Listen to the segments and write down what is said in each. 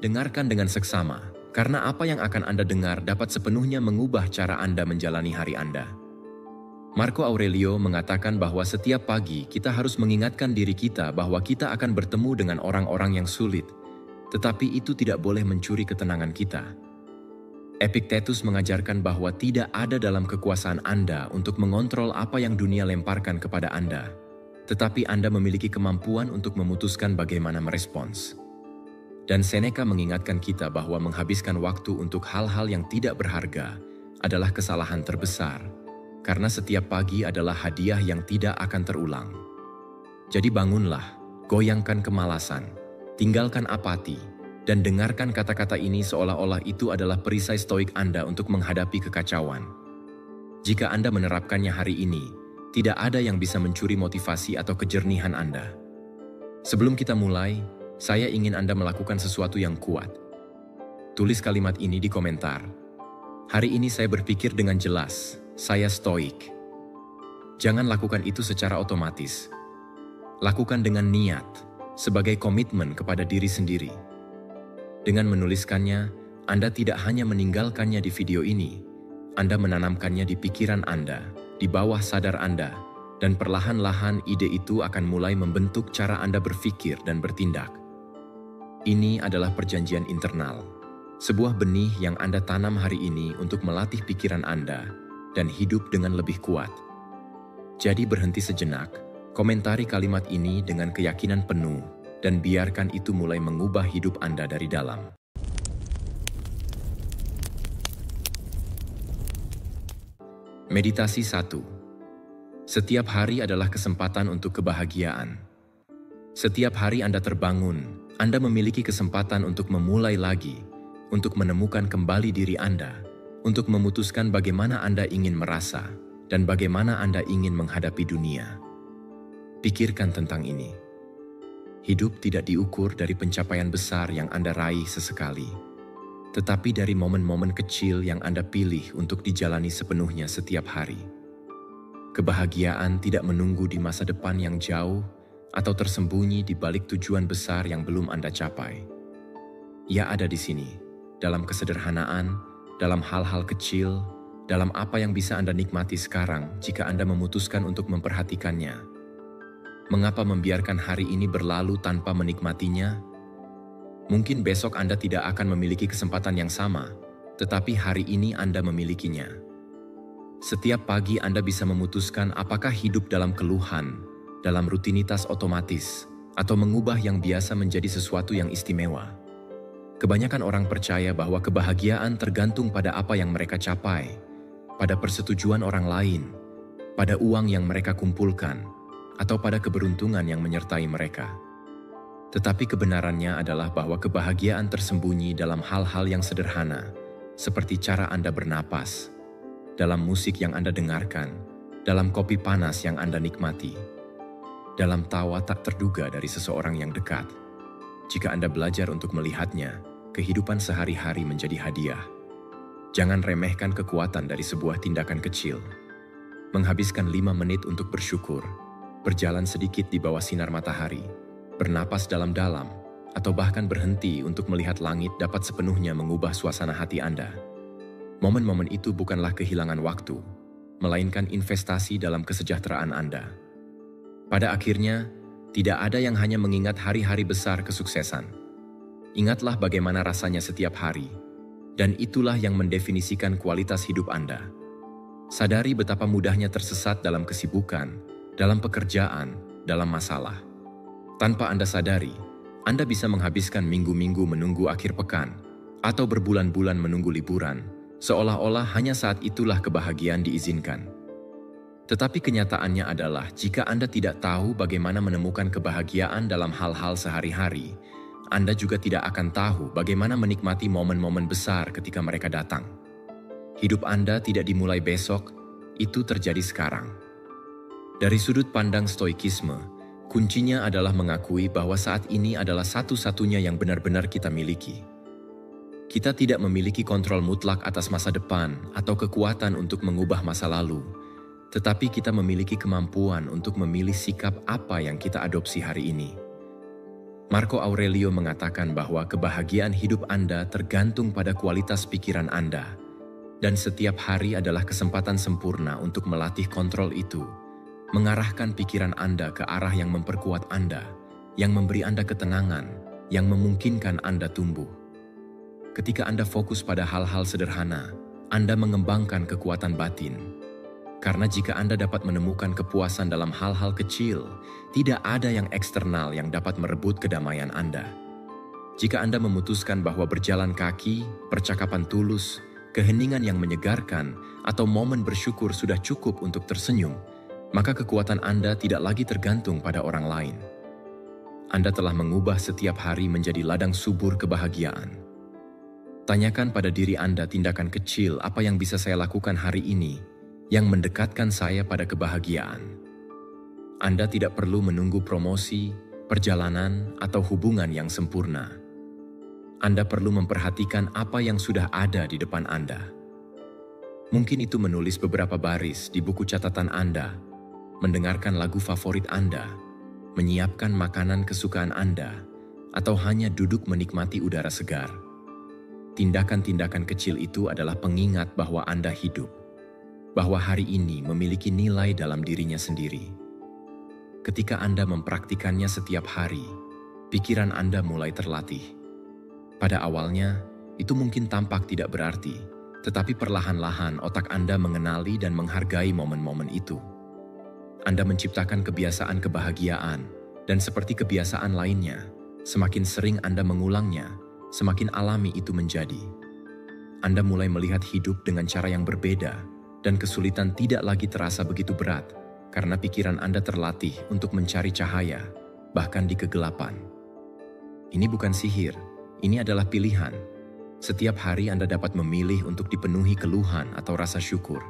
Dengarkan dengan seksama, karena apa yang akan Anda dengar dapat sepenuhnya mengubah cara Anda menjalani hari Anda. Marco Aurelio mengatakan bahwa setiap pagi kita harus mengingatkan diri kita bahwa kita akan bertemu dengan orang-orang yang sulit, tetapi itu tidak boleh mencuri ketenangan kita. Epictetus mengajarkan bahwa tidak ada dalam kekuasaan Anda untuk mengontrol apa yang dunia lemparkan kepada Anda, tetapi Anda memiliki kemampuan untuk memutuskan bagaimana merespons. Dan Seneca mengingatkan kita bahwa menghabiskan waktu untuk hal-hal yang tidak berharga adalah kesalahan terbesar, karena setiap pagi adalah hadiah yang tidak akan terulang. Jadi bangunlah, goyangkan kemalasan, tinggalkan apati, dan dengarkan kata-kata ini seolah-olah itu adalah perisai stoik Anda untuk menghadapi kekacauan. Jika Anda menerapkannya hari ini, tidak ada yang bisa mencuri motivasi atau kejernihan Anda. Sebelum kita mulai, saya ingin Anda melakukan sesuatu yang kuat. Tulis kalimat ini di komentar. Hari ini saya berpikir dengan jelas, saya stoik. Jangan lakukan itu secara otomatis. Lakukan dengan niat, sebagai komitmen kepada diri sendiri. Dengan menuliskannya, Anda tidak hanya meninggalkannya di video ini, Anda menanamkannya di pikiran Anda, di bawah sadar Anda, dan perlahan-lahan ide itu akan mulai membentuk cara Anda berpikir dan bertindak. Ini adalah perjanjian internal, sebuah benih yang Anda tanam hari ini untuk melatih pikiran Anda dan hidup dengan lebih kuat. Jadi berhenti sejenak, komentari kalimat ini dengan keyakinan penuh, dan biarkan itu mulai mengubah hidup Anda dari dalam. Meditasi 1. Setiap hari adalah kesempatan untuk kebahagiaan. Setiap hari Anda terbangun, Anda memiliki kesempatan untuk memulai lagi, untuk menemukan kembali diri Anda, untuk memutuskan bagaimana Anda ingin merasa, dan bagaimana Anda ingin menghadapi dunia. Pikirkan tentang ini. Hidup tidak diukur dari pencapaian besar yang Anda raih sesekali, tetapi dari momen-momen kecil yang Anda pilih untuk dijalani sepenuhnya setiap hari. Kebahagiaan tidak menunggu di masa depan yang jauh, atau tersembunyi di balik tujuan besar yang belum Anda capai. Ia ada di sini, dalam kesederhanaan, dalam hal-hal kecil, dalam apa yang bisa Anda nikmati sekarang jika Anda memutuskan untuk memperhatikannya. Mengapa membiarkan hari ini berlalu tanpa menikmatinya? Mungkin besok Anda tidak akan memiliki kesempatan yang sama, tetapi hari ini Anda memilikinya. Setiap pagi Anda bisa memutuskan apakah hidup dalam keluhan, dalam rutinitas otomatis, atau mengubah yang biasa menjadi sesuatu yang istimewa. Kebanyakan orang percaya bahwa kebahagiaan tergantung pada apa yang mereka capai, pada persetujuan orang lain, pada uang yang mereka kumpulkan, atau pada keberuntungan yang menyertai mereka. Tetapi kebenarannya adalah bahwa kebahagiaan tersembunyi dalam hal-hal yang sederhana, seperti cara Anda bernapas, dalam musik yang Anda dengarkan, dalam kopi panas yang Anda nikmati, dalam tawa tak terduga dari seseorang yang dekat. Jika Anda belajar untuk melihatnya, kehidupan sehari-hari menjadi hadiah. Jangan remehkan kekuatan dari sebuah tindakan kecil. Menghabiskan 5 menit untuk bersyukur, berjalan sedikit di bawah sinar matahari, bernapas dalam-dalam, atau bahkan berhenti untuk melihat langit dapat sepenuhnya mengubah suasana hati Anda. Momen-momen itu bukanlah kehilangan waktu, melainkan investasi dalam kesejahteraan Anda. Pada akhirnya, tidak ada yang hanya mengingat hari-hari besar kesuksesan. Ingatlah bagaimana rasanya setiap hari, dan itulah yang mendefinisikan kualitas hidup Anda. Sadari betapa mudahnya tersesat dalam kesibukan, dalam pekerjaan, dalam masalah. Tanpa Anda sadari, Anda bisa menghabiskan minggu-minggu menunggu akhir pekan, atau berbulan-bulan menunggu liburan, seolah-olah hanya saat itulah kebahagiaan diizinkan. Tetapi kenyataannya adalah jika Anda tidak tahu bagaimana menemukan kebahagiaan dalam hal-hal sehari-hari, Anda juga tidak akan tahu bagaimana menikmati momen-momen besar ketika mereka datang. Hidup Anda tidak dimulai besok, itu terjadi sekarang. Dari sudut pandang stoikisme, kuncinya adalah mengakui bahwa saat ini adalah satu-satunya yang benar-benar kita miliki. Kita tidak memiliki kontrol mutlak atas masa depan atau kekuatan untuk mengubah masa lalu, tetapi kita memiliki kemampuan untuk memilih sikap apa yang kita adopsi hari ini. Marco Aurelio mengatakan bahwa kebahagiaan hidup Anda tergantung pada kualitas pikiran Anda, dan setiap hari adalah kesempatan sempurna untuk melatih kontrol itu, mengarahkan pikiran Anda ke arah yang memperkuat Anda, yang memberi Anda ketenangan, yang memungkinkan Anda tumbuh. Ketika Anda fokus pada hal-hal sederhana, Anda mengembangkan kekuatan batin. Karena jika Anda dapat menemukan kepuasan dalam hal-hal kecil, tidak ada yang eksternal yang dapat merebut kedamaian Anda. Jika Anda memutuskan bahwa berjalan kaki, percakapan tulus, keheningan yang menyegarkan, atau momen bersyukur sudah cukup untuk tersenyum, maka kekuatan Anda tidak lagi tergantung pada orang lain. Anda telah mengubah setiap hari menjadi ladang subur kebahagiaan. Tanyakan pada diri Anda tindakan kecil apa yang bisa saya lakukan hari ini yang mendekatkan saya pada kebahagiaan. Anda tidak perlu menunggu promosi, perjalanan, atau hubungan yang sempurna. Anda perlu memperhatikan apa yang sudah ada di depan Anda. Mungkin itu menulis beberapa baris di buku catatan Anda, mendengarkan lagu favorit Anda, menyiapkan makanan kesukaan Anda, atau hanya duduk menikmati udara segar. Tindakan-tindakan kecil itu adalah pengingat bahwa Anda hidup, bahwa hari ini memiliki nilai dalam dirinya sendiri. Ketika Anda mempraktikannya setiap hari, pikiran Anda mulai terlatih. Pada awalnya, itu mungkin tampak tidak berarti, tetapi perlahan-lahan otak Anda mengenali dan menghargai momen-momen itu. Anda menciptakan kebiasaan kebahagiaan, dan seperti kebiasaan lainnya, semakin sering Anda mengulangnya, semakin alami itu menjadi. Anda mulai melihat hidup dengan cara yang berbeda, dan kesulitan tidak lagi terasa begitu berat karena pikiran Anda terlatih untuk mencari cahaya, bahkan di kegelapan. Ini bukan sihir, ini adalah pilihan. Setiap hari Anda dapat memilih untuk dipenuhi keluhan atau rasa syukur.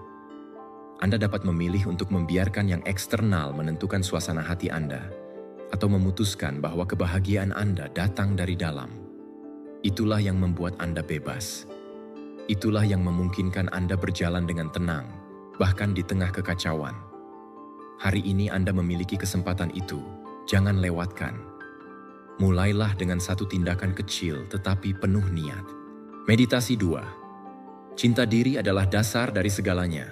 Anda dapat memilih untuk membiarkan yang eksternal menentukan suasana hati Anda, atau memutuskan bahwa kebahagiaan Anda datang dari dalam. Itulah yang membuat Anda bebas. Itulah yang memungkinkan Anda berjalan dengan tenang, bahkan di tengah kekacauan. Hari ini Anda memiliki kesempatan itu, jangan lewatkan. Mulailah dengan satu tindakan kecil tetapi penuh niat. Meditasi 2. Cinta diri adalah dasar dari segalanya.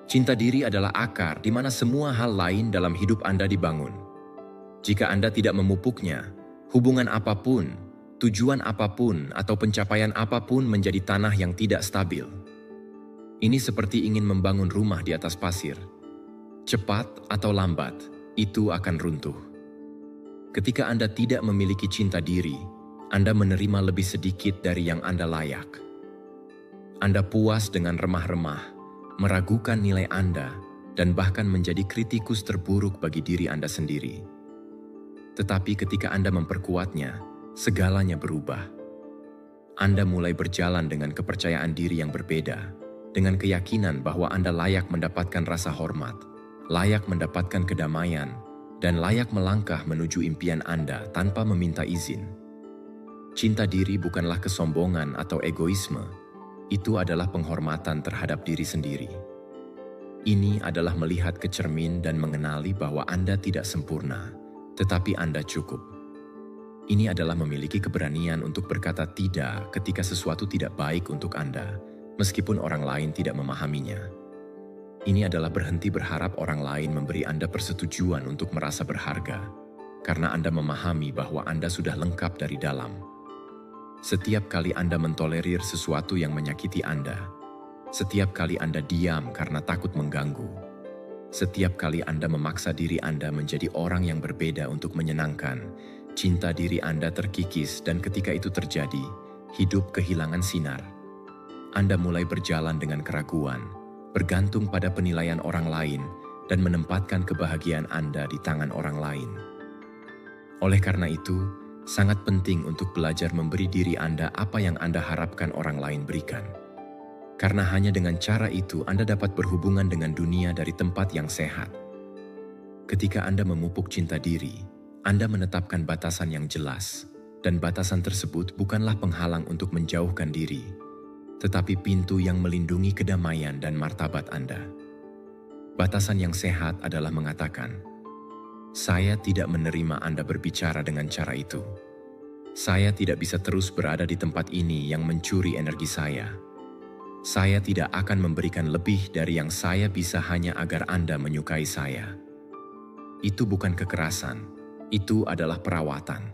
Cinta diri adalah akar di mana semua hal lain dalam hidup Anda dibangun. Jika Anda tidak memupuknya, hubungan apapun, tujuan apapun atau pencapaian apapun menjadi tanah yang tidak stabil. Ini seperti ingin membangun rumah di atas pasir. Cepat atau lambat, itu akan runtuh. Ketika Anda tidak memiliki cinta diri, Anda menerima lebih sedikit dari yang Anda layak. Anda puas dengan remah-remah, meragukan nilai Anda, dan bahkan menjadi kritikus terburuk bagi diri Anda sendiri. Tetapi ketika Anda memperkuatnya, segalanya berubah. Anda mulai berjalan dengan kepercayaan diri yang berbeda, dengan keyakinan bahwa Anda layak mendapatkan rasa hormat, layak mendapatkan kedamaian, dan layak melangkah menuju impian Anda tanpa meminta izin. Cinta diri bukanlah kesombongan atau egoisme, itu adalah penghormatan terhadap diri sendiri. Ini adalah melihat ke cermin dan mengenali bahwa Anda tidak sempurna, tetapi Anda cukup. Ini adalah memiliki keberanian untuk berkata tidak ketika sesuatu tidak baik untuk Anda, meskipun orang lain tidak memahaminya. Ini adalah berhenti berharap orang lain memberi Anda persetujuan untuk merasa berharga, karena Anda memahami bahwa Anda sudah lengkap dari dalam. Setiap kali Anda mentolerir sesuatu yang menyakiti Anda, setiap kali Anda diam karena takut mengganggu, setiap kali Anda memaksa diri Anda menjadi orang yang berbeda untuk menyenangkan, cinta diri Anda terkikis, dan ketika itu terjadi, hidup kehilangan sinar. Anda mulai berjalan dengan keraguan, bergantung pada penilaian orang lain, dan menempatkan kebahagiaan Anda di tangan orang lain. Oleh karena itu, sangat penting untuk belajar memberi diri Anda apa yang Anda harapkan orang lain berikan. Karena hanya dengan cara itu Anda dapat berhubungan dengan dunia dari tempat yang sehat. Ketika Anda memupuk cinta diri, Anda menetapkan batasan yang jelas, dan batasan tersebut bukanlah penghalang untuk menjauhkan diri, tetapi pintu yang melindungi kedamaian dan martabat Anda. Batasan yang sehat adalah mengatakan, Saya tidak menerima Anda berbicara dengan cara itu. Saya tidak bisa terus berada di tempat ini yang mencuri energi saya. Saya tidak akan memberikan lebih dari yang saya bisa hanya agar Anda menyukai saya. Itu bukan kekerasan, itu adalah perawatan.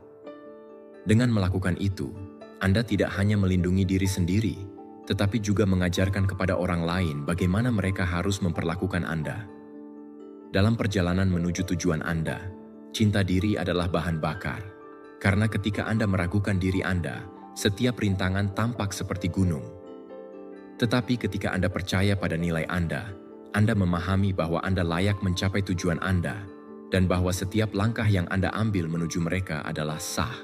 Dengan melakukan itu, Anda tidak hanya melindungi diri sendiri, tetapi juga mengajarkan kepada orang lain bagaimana mereka harus memperlakukan Anda. Dalam perjalanan menuju tujuan Anda, cinta diri adalah bahan bakar. Karena ketika Anda meragukan diri Anda, setiap rintangan tampak seperti gunung. Tetapi ketika Anda percaya pada nilai Anda memahami bahwa Anda layak mencapai tujuan Anda, dan bahwa setiap langkah yang Anda ambil menuju mereka adalah sah.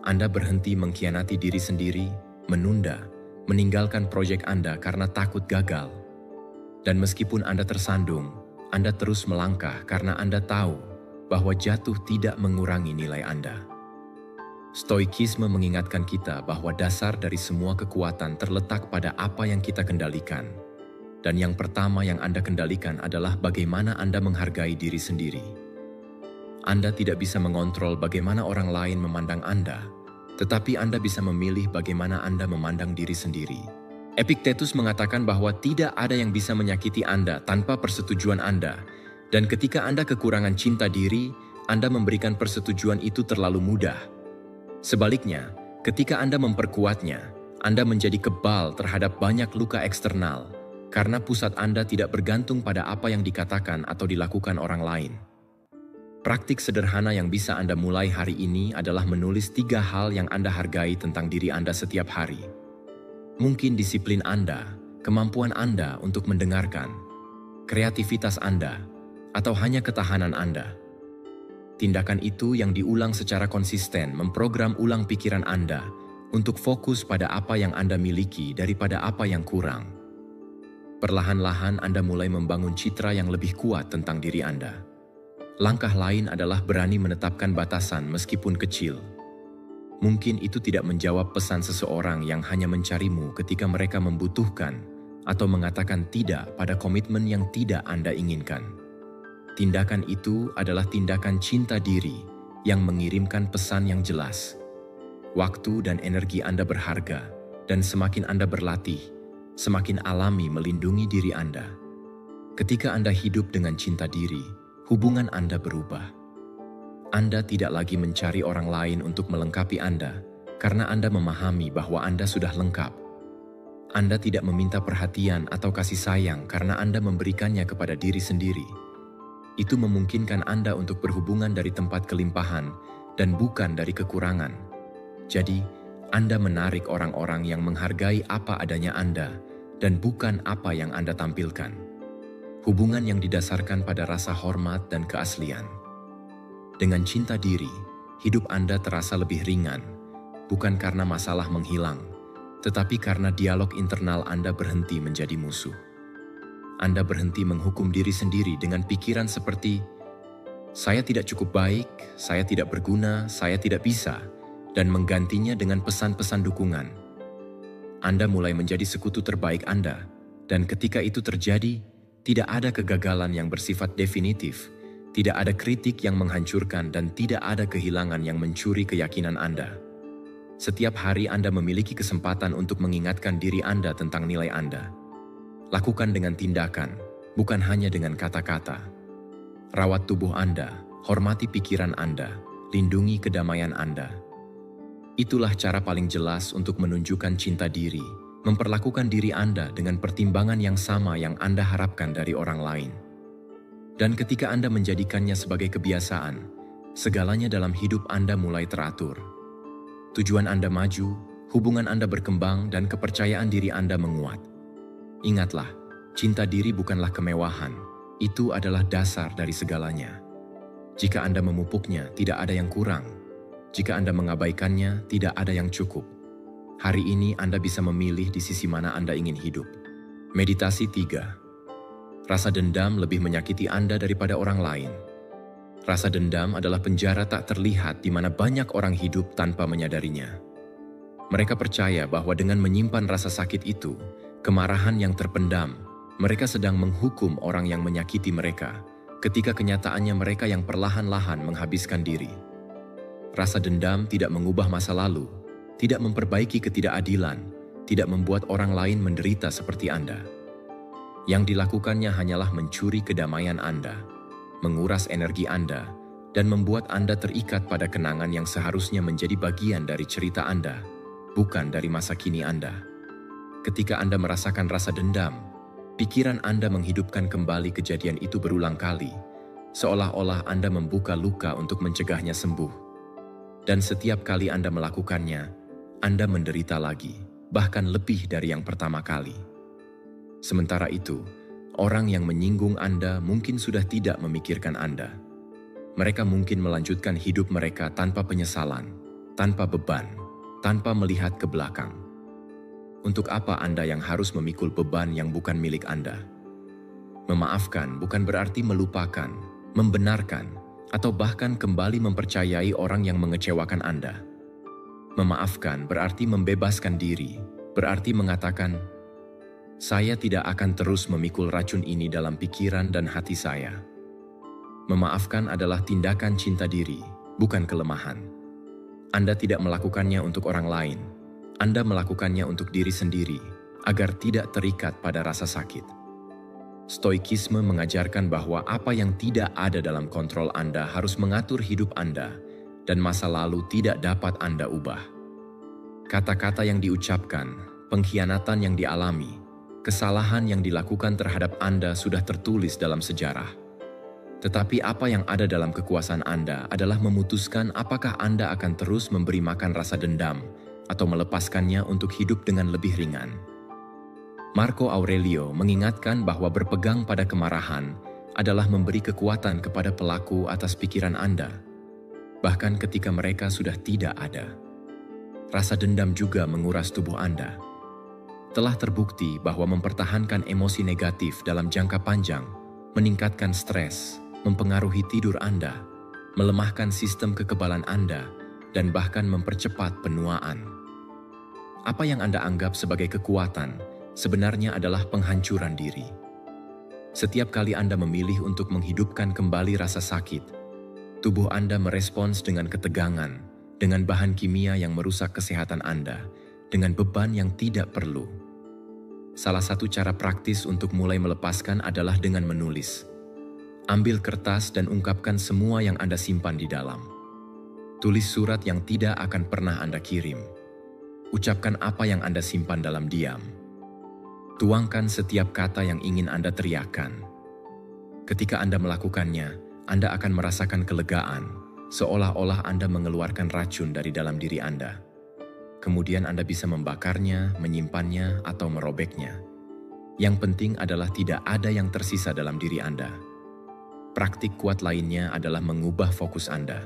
Anda berhenti mengkhianati diri sendiri, menunda, meninggalkan proyek Anda karena takut gagal. Dan meskipun Anda tersandung, Anda terus melangkah karena Anda tahu bahwa jatuh tidak mengurangi nilai Anda. Stoikisme mengingatkan kita bahwa dasar dari semua kekuatan terletak pada apa yang kita kendalikan. Dan yang pertama yang Anda kendalikan adalah bagaimana Anda menghargai diri sendiri. Anda tidak bisa mengontrol bagaimana orang lain memandang Anda, tetapi Anda bisa memilih bagaimana Anda memandang diri sendiri. Epictetus mengatakan bahwa tidak ada yang bisa menyakiti Anda tanpa persetujuan Anda, dan ketika Anda kekurangan cinta diri, Anda memberikan persetujuan itu terlalu mudah. Sebaliknya, ketika Anda memperkuatnya, Anda menjadi kebal terhadap banyak luka eksternal, karena pusat Anda tidak bergantung pada apa yang dikatakan atau dilakukan orang lain. Praktik sederhana yang bisa Anda mulai hari ini adalah menulis 3 hal yang Anda hargai tentang diri Anda setiap hari. Mungkin disiplin Anda, kemampuan Anda untuk mendengarkan, kreativitas Anda, atau hanya ketahanan Anda. Tindakan itu yang diulang secara konsisten memprogram ulang pikiran Anda untuk fokus pada apa yang Anda miliki daripada apa yang kurang. Perlahan-lahan Anda mulai membangun citra yang lebih kuat tentang diri Anda. Langkah lain adalah berani menetapkan batasan meskipun kecil. Mungkin itu tidak menjawab pesan seseorang yang hanya mencarimu ketika mereka membutuhkan atau mengatakan tidak pada komitmen yang tidak Anda inginkan. Tindakan itu adalah tindakan cinta diri yang mengirimkan pesan yang jelas. Waktu dan energi Anda berharga, dan semakin Anda berlatih, semakin alami melindungi diri Anda. Ketika Anda hidup dengan cinta diri, hubungan Anda berubah. Anda tidak lagi mencari orang lain untuk melengkapi Anda, karena Anda memahami bahwa Anda sudah lengkap. Anda tidak meminta perhatian atau kasih sayang karena Anda memberikannya kepada diri sendiri. Itu memungkinkan Anda untuk berhubungan dari tempat kelimpahan dan bukan dari kekurangan. Jadi, Anda menarik orang-orang yang menghargai apa adanya Anda dan bukan apa yang Anda tampilkan. Hubungan yang didasarkan pada rasa hormat dan keaslian. Dengan cinta diri, hidup Anda terasa lebih ringan, bukan karena masalah menghilang, tetapi karena dialog internal Anda berhenti menjadi musuh. Anda berhenti menghukum diri sendiri dengan pikiran seperti, "Saya tidak cukup baik, saya tidak berguna, saya tidak bisa," dan menggantinya dengan pesan-pesan dukungan. Anda mulai menjadi sekutu terbaik Anda, dan ketika itu terjadi, tidak ada kegagalan yang bersifat definitif, tidak ada kritik yang menghancurkan, dan tidak ada kehilangan yang mencuri keyakinan Anda. Setiap hari Anda memiliki kesempatan untuk mengingatkan diri Anda tentang nilai Anda. Lakukan dengan tindakan, bukan hanya dengan kata-kata. Rawat tubuh Anda, hormati pikiran Anda, lindungi kedamaian Anda. Itulah cara paling jelas untuk menunjukkan cinta diri, memperlakukan diri Anda dengan pertimbangan yang sama yang Anda harapkan dari orang lain. Dan ketika Anda menjadikannya sebagai kebiasaan, segalanya dalam hidup Anda mulai teratur. Tujuan Anda maju, hubungan Anda berkembang, dan kepercayaan diri Anda menguat. Ingatlah, cinta diri bukanlah kemewahan, itu adalah dasar dari segalanya. Jika Anda memupuknya, tidak ada yang kurang. Jika Anda mengabaikannya, tidak ada yang cukup. Hari ini Anda bisa memilih di sisi mana Anda ingin hidup. Meditasi 3. Rasa dendam lebih menyakiti Anda daripada orang lain. Rasa dendam adalah penjara tak terlihat di mana banyak orang hidup tanpa menyadarinya. Mereka percaya bahwa dengan menyimpan rasa sakit itu, kemarahan yang terpendam, mereka sedang menghukum orang yang menyakiti mereka, ketika kenyataannya mereka yang perlahan-lahan menghabiskan diri. Rasa dendam tidak mengubah masa lalu, tidak memperbaiki ketidakadilan, tidak membuat orang lain menderita seperti Anda. Yang dilakukannya hanyalah mencuri kedamaian Anda, menguras energi Anda, dan membuat Anda terikat pada kenangan yang seharusnya menjadi bagian dari cerita Anda, bukan dari masa kini Anda. Ketika Anda merasakan rasa dendam, pikiran Anda menghidupkan kembali kejadian itu berulang kali, seolah-olah Anda membuka luka untuk mencegahnya sembuh. Dan setiap kali Anda melakukannya, Anda menderita lagi, bahkan lebih dari yang pertama kali. Sementara itu, orang yang menyinggung Anda mungkin sudah tidak memikirkan Anda. Mereka mungkin melanjutkan hidup mereka tanpa penyesalan, tanpa beban, tanpa melihat ke belakang. Untuk apa Anda yang harus memikul beban yang bukan milik Anda? Memaafkan bukan berarti melupakan, membenarkan, atau bahkan kembali mempercayai orang yang mengecewakan Anda. Memaafkan berarti membebaskan diri, berarti mengatakan, "Saya tidak akan terus memikul racun ini dalam pikiran dan hati saya." Memaafkan adalah tindakan cinta diri, bukan kelemahan. Anda tidak melakukannya untuk orang lain. Anda melakukannya untuk diri sendiri, agar tidak terikat pada rasa sakit. Stoikisme mengajarkan bahwa apa yang tidak ada dalam kontrol Anda harus mengatur hidup Anda, dan masa lalu tidak dapat Anda ubah. Kata-kata yang diucapkan, pengkhianatan yang dialami, kesalahan yang dilakukan terhadap Anda sudah tertulis dalam sejarah. Tetapi apa yang ada dalam kekuasaan Anda adalah memutuskan apakah Anda akan terus memberi makan rasa dendam atau melepaskannya untuk hidup dengan lebih ringan. Marco Aurelio mengingatkan bahwa berpegang pada kemarahan adalah memberi kekuatan kepada pelaku atas pikiran Anda, bahkan ketika mereka sudah tidak ada. Rasa dendam juga menguras tubuh Anda. Telah terbukti bahwa mempertahankan emosi negatif dalam jangka panjang meningkatkan stres, mempengaruhi tidur Anda, melemahkan sistem kekebalan Anda, dan bahkan mempercepat penuaan. Apa yang Anda anggap sebagai kekuatan sebenarnya adalah penghancuran diri. Setiap kali Anda memilih untuk menghidupkan kembali rasa sakit, tubuh Anda merespons dengan ketegangan, dengan bahan kimia yang merusak kesehatan Anda, dengan beban yang tidak perlu. Salah satu cara praktis untuk mulai melepaskan adalah dengan menulis. Ambil kertas dan ungkapkan semua yang Anda simpan di dalam. Tulis surat yang tidak akan pernah Anda kirim. Ucapkan apa yang Anda simpan dalam diam. Tuangkan setiap kata yang ingin Anda teriakkan. Ketika Anda melakukannya, Anda akan merasakan kelegaan, seolah-olah Anda mengeluarkan racun dari dalam diri Anda. Kemudian Anda bisa membakarnya, menyimpannya, atau merobeknya. Yang penting adalah tidak ada yang tersisa dalam diri Anda. Praktik kuat lainnya adalah mengubah fokus Anda.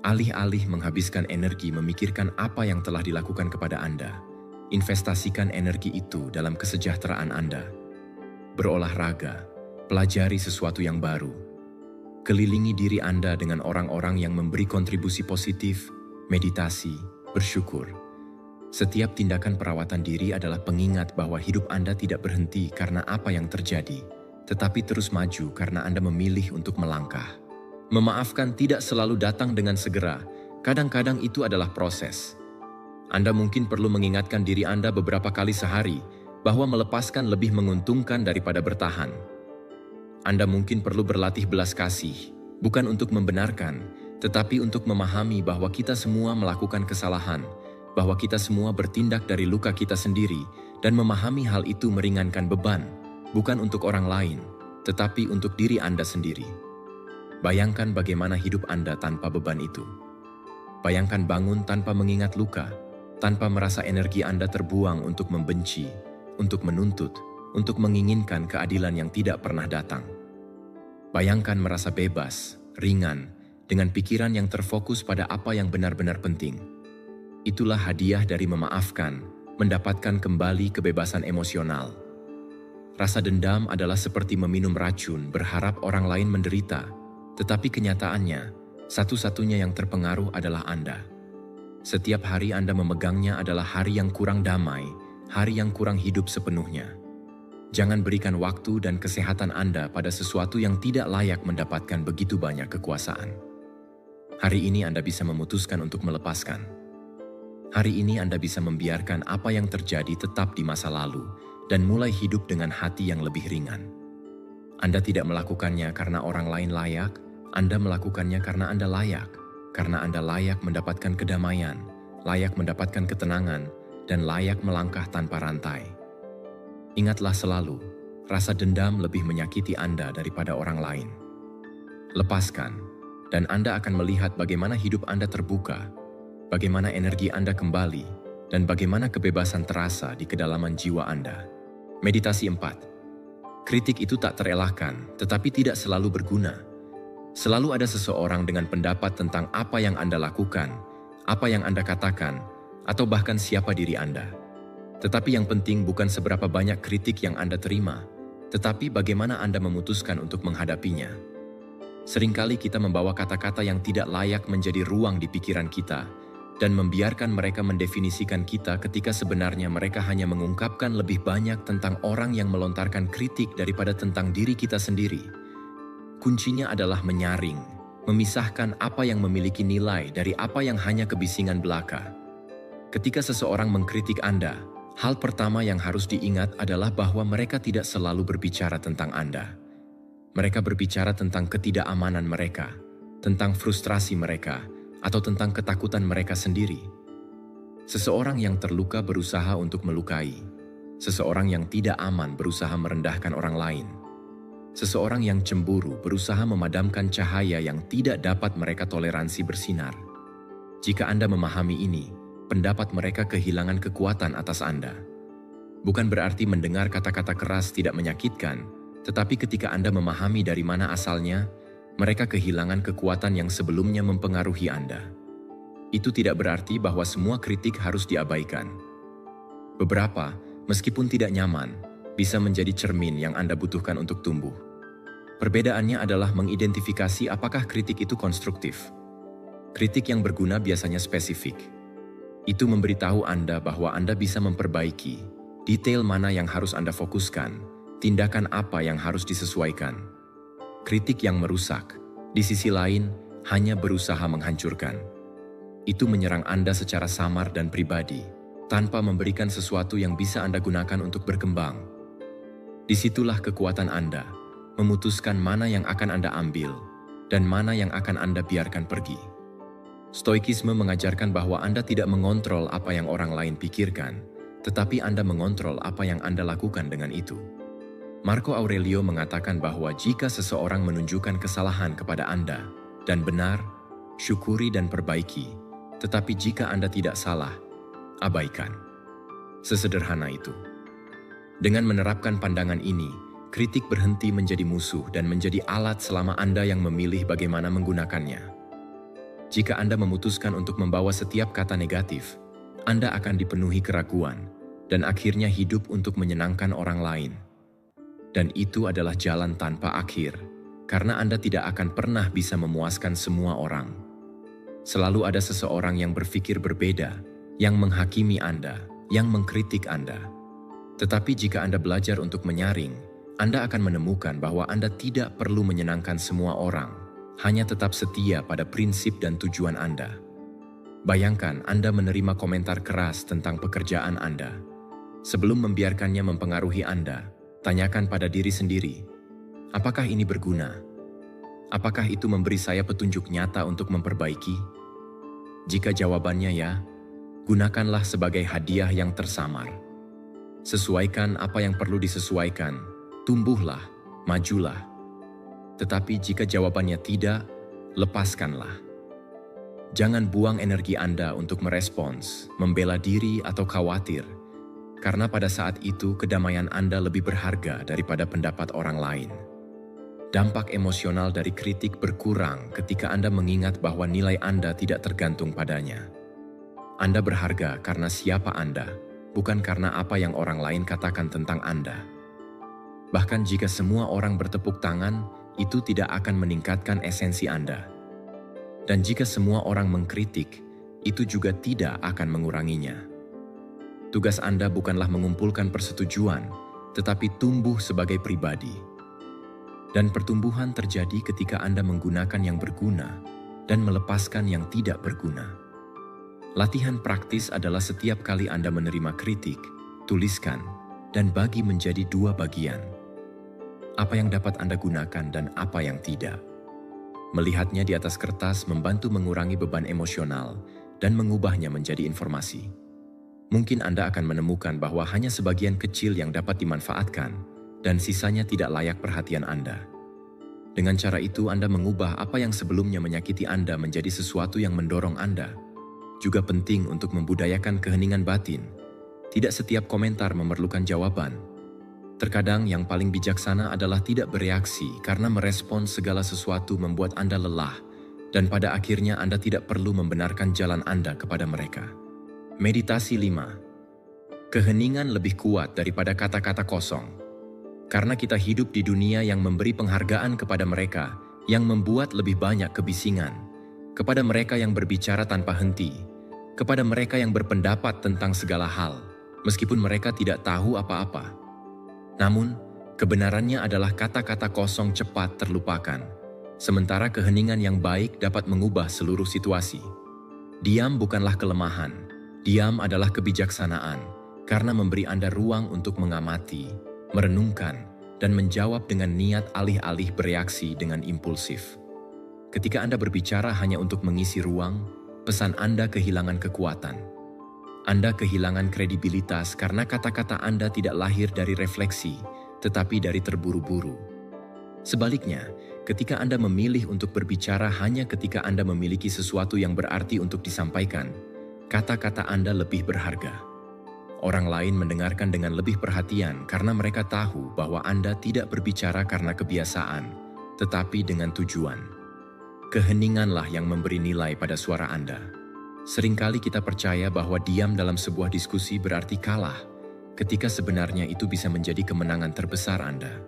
Alih-alih menghabiskan energi memikirkan apa yang telah dilakukan kepada Anda, investasikan energi itu dalam kesejahteraan Anda. Berolahraga, pelajari sesuatu yang baru. Kelilingi diri Anda dengan orang-orang yang memberi kontribusi positif, meditasi, bersyukur. Setiap tindakan perawatan diri adalah pengingat bahwa hidup Anda tidak berhenti karena apa yang terjadi, tetapi terus maju karena Anda memilih untuk melangkah. Memaafkan tidak selalu datang dengan segera, kadang-kadang itu adalah proses. Anda mungkin perlu mengingatkan diri Anda beberapa kali sehari bahwa melepaskan lebih menguntungkan daripada bertahan. Anda mungkin perlu berlatih belas kasih, bukan untuk membenarkan, tetapi untuk memahami bahwa kita semua melakukan kesalahan, bahwa kita semua bertindak dari luka kita sendiri, dan memahami hal itu meringankan beban, bukan untuk orang lain, tetapi untuk diri Anda sendiri. Bayangkan bagaimana hidup Anda tanpa beban itu. Bayangkan bangun tanpa mengingat luka, tanpa merasa energi Anda terbuang untuk membenci, untuk menuntut, untuk menginginkan keadilan yang tidak pernah datang. Bayangkan merasa bebas, ringan, dengan pikiran yang terfokus pada apa yang benar-benar penting. Itulah hadiah dari memaafkan, mendapatkan kembali kebebasan emosional. Rasa dendam adalah seperti meminum racun, berharap orang lain menderita, tetapi kenyataannya, satu-satunya yang terpengaruh adalah Anda. Setiap hari Anda memegangnya adalah hari yang kurang damai, hari yang kurang hidup sepenuhnya. Jangan berikan waktu dan kesehatan Anda pada sesuatu yang tidak layak mendapatkan begitu banyak kekuasaan. Hari ini Anda bisa memutuskan untuk melepaskan. Hari ini Anda bisa membiarkan apa yang terjadi tetap di masa lalu dan mulai hidup dengan hati yang lebih ringan. Anda tidak melakukannya karena orang lain layak, Anda melakukannya karena Anda layak. Karena Anda layak mendapatkan kedamaian, layak mendapatkan ketenangan, dan layak melangkah tanpa rantai. Ingatlah selalu, rasa dendam lebih menyakiti Anda daripada orang lain. Lepaskan, dan Anda akan melihat bagaimana hidup Anda terbuka, bagaimana energi Anda kembali, dan bagaimana kebebasan terasa di kedalaman jiwa Anda. Meditasi 4. Kritik itu tak terelakkan, tetapi tidak selalu berguna. Selalu ada seseorang dengan pendapat tentang apa yang Anda lakukan, apa yang Anda katakan, atau bahkan siapa diri Anda. Tetapi yang penting bukan seberapa banyak kritik yang Anda terima, tetapi bagaimana Anda memutuskan untuk menghadapinya. Seringkali kita membawa kata-kata yang tidak layak menjadi ruang di pikiran kita, dan membiarkan mereka mendefinisikan kita ketika sebenarnya mereka hanya mengungkapkan lebih banyak tentang orang yang melontarkan kritik daripada tentang diri kita sendiri. Kuncinya adalah menyaring, memisahkan apa yang memiliki nilai dari apa yang hanya kebisingan belaka. Ketika seseorang mengkritik Anda, hal pertama yang harus diingat adalah bahwa mereka tidak selalu berbicara tentang Anda. Mereka berbicara tentang ketidakamanan mereka, tentang frustrasi mereka, atau tentang ketakutan mereka sendiri. Seseorang yang terluka berusaha untuk melukai. Seseorang yang tidak aman berusaha merendahkan orang lain. Seseorang yang cemburu berusaha memadamkan cahaya yang tidak dapat mereka toleransi bersinar. Jika Anda memahami ini, pendapat mereka kehilangan kekuatan atas Anda. Bukan berarti mendengar kata-kata keras tidak menyakitkan, tetapi ketika Anda memahami dari mana asalnya, mereka kehilangan kekuatan yang sebelumnya mempengaruhi Anda. Itu tidak berarti bahwa semua kritik harus diabaikan. Beberapa, meskipun tidak nyaman, bisa menjadi cermin yang Anda butuhkan untuk tumbuh. Perbedaannya adalah mengidentifikasi apakah kritik itu konstruktif. Kritik yang berguna biasanya spesifik. Itu memberitahu Anda bahwa Anda bisa memperbaiki, detail mana yang harus Anda fokuskan, tindakan apa yang harus disesuaikan. Kritik yang merusak, di sisi lain, hanya berusaha menghancurkan. Itu menyerang Anda secara samar dan pribadi, tanpa memberikan sesuatu yang bisa Anda gunakan untuk berkembang. Disitulah kekuatan Anda, memutuskan mana yang akan Anda ambil, dan mana yang akan Anda biarkan pergi. Stoikisme mengajarkan bahwa Anda tidak mengontrol apa yang orang lain pikirkan, tetapi Anda mengontrol apa yang Anda lakukan dengan itu. Marco Aurelio mengatakan bahwa jika seseorang menunjukkan kesalahan kepada Anda, dan benar, syukuri dan perbaiki, tetapi jika Anda tidak salah, abaikan. Sesederhana itu. Dengan menerapkan pandangan ini, kritik berhenti menjadi musuh dan menjadi alat selama Anda yang memilih bagaimana menggunakannya. Jika Anda memutuskan untuk membawa setiap kata negatif, Anda akan dipenuhi keraguan dan akhirnya hidup untuk menyenangkan orang lain. Dan itu adalah jalan tanpa akhir, karena Anda tidak akan pernah bisa memuaskan semua orang. Selalu ada seseorang yang berpikir berbeda, yang menghakimi Anda, yang mengkritik Anda. Tetapi jika Anda belajar untuk menyaring, Anda akan menemukan bahwa Anda tidak perlu menyenangkan semua orang, hanya tetap setia pada prinsip dan tujuan Anda. Bayangkan Anda menerima komentar keras tentang pekerjaan Anda. Sebelum membiarkannya mempengaruhi Anda, tanyakan pada diri sendiri, apakah ini berguna? Apakah itu memberi saya petunjuk nyata untuk memperbaiki? Jika jawabannya ya, gunakanlah sebagai hadiah yang tersamar. Sesuaikan apa yang perlu disesuaikan, tumbuhlah, majulah. Tetapi jika jawabannya tidak, lepaskanlah. Jangan buang energi Anda untuk merespons, membela diri atau khawatir, karena pada saat itu kedamaian Anda lebih berharga daripada pendapat orang lain. Dampak emosional dari kritik berkurang ketika Anda mengingat bahwa nilai Anda tidak tergantung padanya. Anda berharga karena siapa Anda, bukan karena apa yang orang lain katakan tentang Anda. Bahkan jika semua orang bertepuk tangan, itu tidak akan meningkatkan esensi Anda. Dan jika semua orang mengkritik, itu juga tidak akan menguranginya. Tugas Anda bukanlah mengumpulkan persetujuan, tetapi tumbuh sebagai pribadi. Dan pertumbuhan terjadi ketika Anda menggunakan yang berguna dan melepaskan yang tidak berguna. Latihan praktis adalah setiap kali Anda menerima kritik, tuliskan, dan bagi menjadi 2 bagian. Apa yang dapat Anda gunakan dan apa yang tidak. Melihatnya di atas kertas membantu mengurangi beban emosional dan mengubahnya menjadi informasi. Mungkin Anda akan menemukan bahwa hanya sebagian kecil yang dapat dimanfaatkan dan sisanya tidak layak perhatian Anda. Dengan cara itu Anda mengubah apa yang sebelumnya menyakiti Anda menjadi sesuatu yang mendorong Anda. Juga penting untuk membudayakan keheningan batin. Tidak setiap komentar memerlukan jawaban. Terkadang yang paling bijaksana adalah tidak bereaksi karena merespon segala sesuatu membuat Anda lelah dan pada akhirnya Anda tidak perlu membenarkan jalan Anda kepada mereka. Meditasi 5. Keheningan lebih kuat daripada kata-kata kosong. Karena kita hidup di dunia yang memberi penghargaan kepada mereka yang membuat lebih banyak kebisingan, kepada mereka yang berbicara tanpa henti, kepada mereka yang berpendapat tentang segala hal, meskipun mereka tidak tahu apa-apa. Namun, kebenarannya adalah kata-kata kosong cepat terlupakan, sementara keheningan yang baik dapat mengubah seluruh situasi. Diam bukanlah kelemahan, diam adalah kebijaksanaan, karena memberi Anda ruang untuk mengamati, merenungkan, dan menjawab dengan niat alih-alih bereaksi dengan impulsif. Ketika Anda berbicara hanya untuk mengisi ruang, pesan Anda kehilangan kekuatan. Anda kehilangan kredibilitas karena kata-kata Anda tidak lahir dari refleksi, tetapi dari terburu-buru. Sebaliknya, ketika Anda memilih untuk berbicara hanya ketika Anda memiliki sesuatu yang berarti untuk disampaikan, kata-kata Anda lebih berharga. Orang lain mendengarkan dengan lebih perhatian karena mereka tahu bahwa Anda tidak berbicara karena kebiasaan, tetapi dengan tujuan. Keheninganlah yang memberi nilai pada suara Anda. Seringkali kita percaya bahwa diam dalam sebuah diskusi berarti kalah, ketika sebenarnya itu bisa menjadi kemenangan terbesar Anda.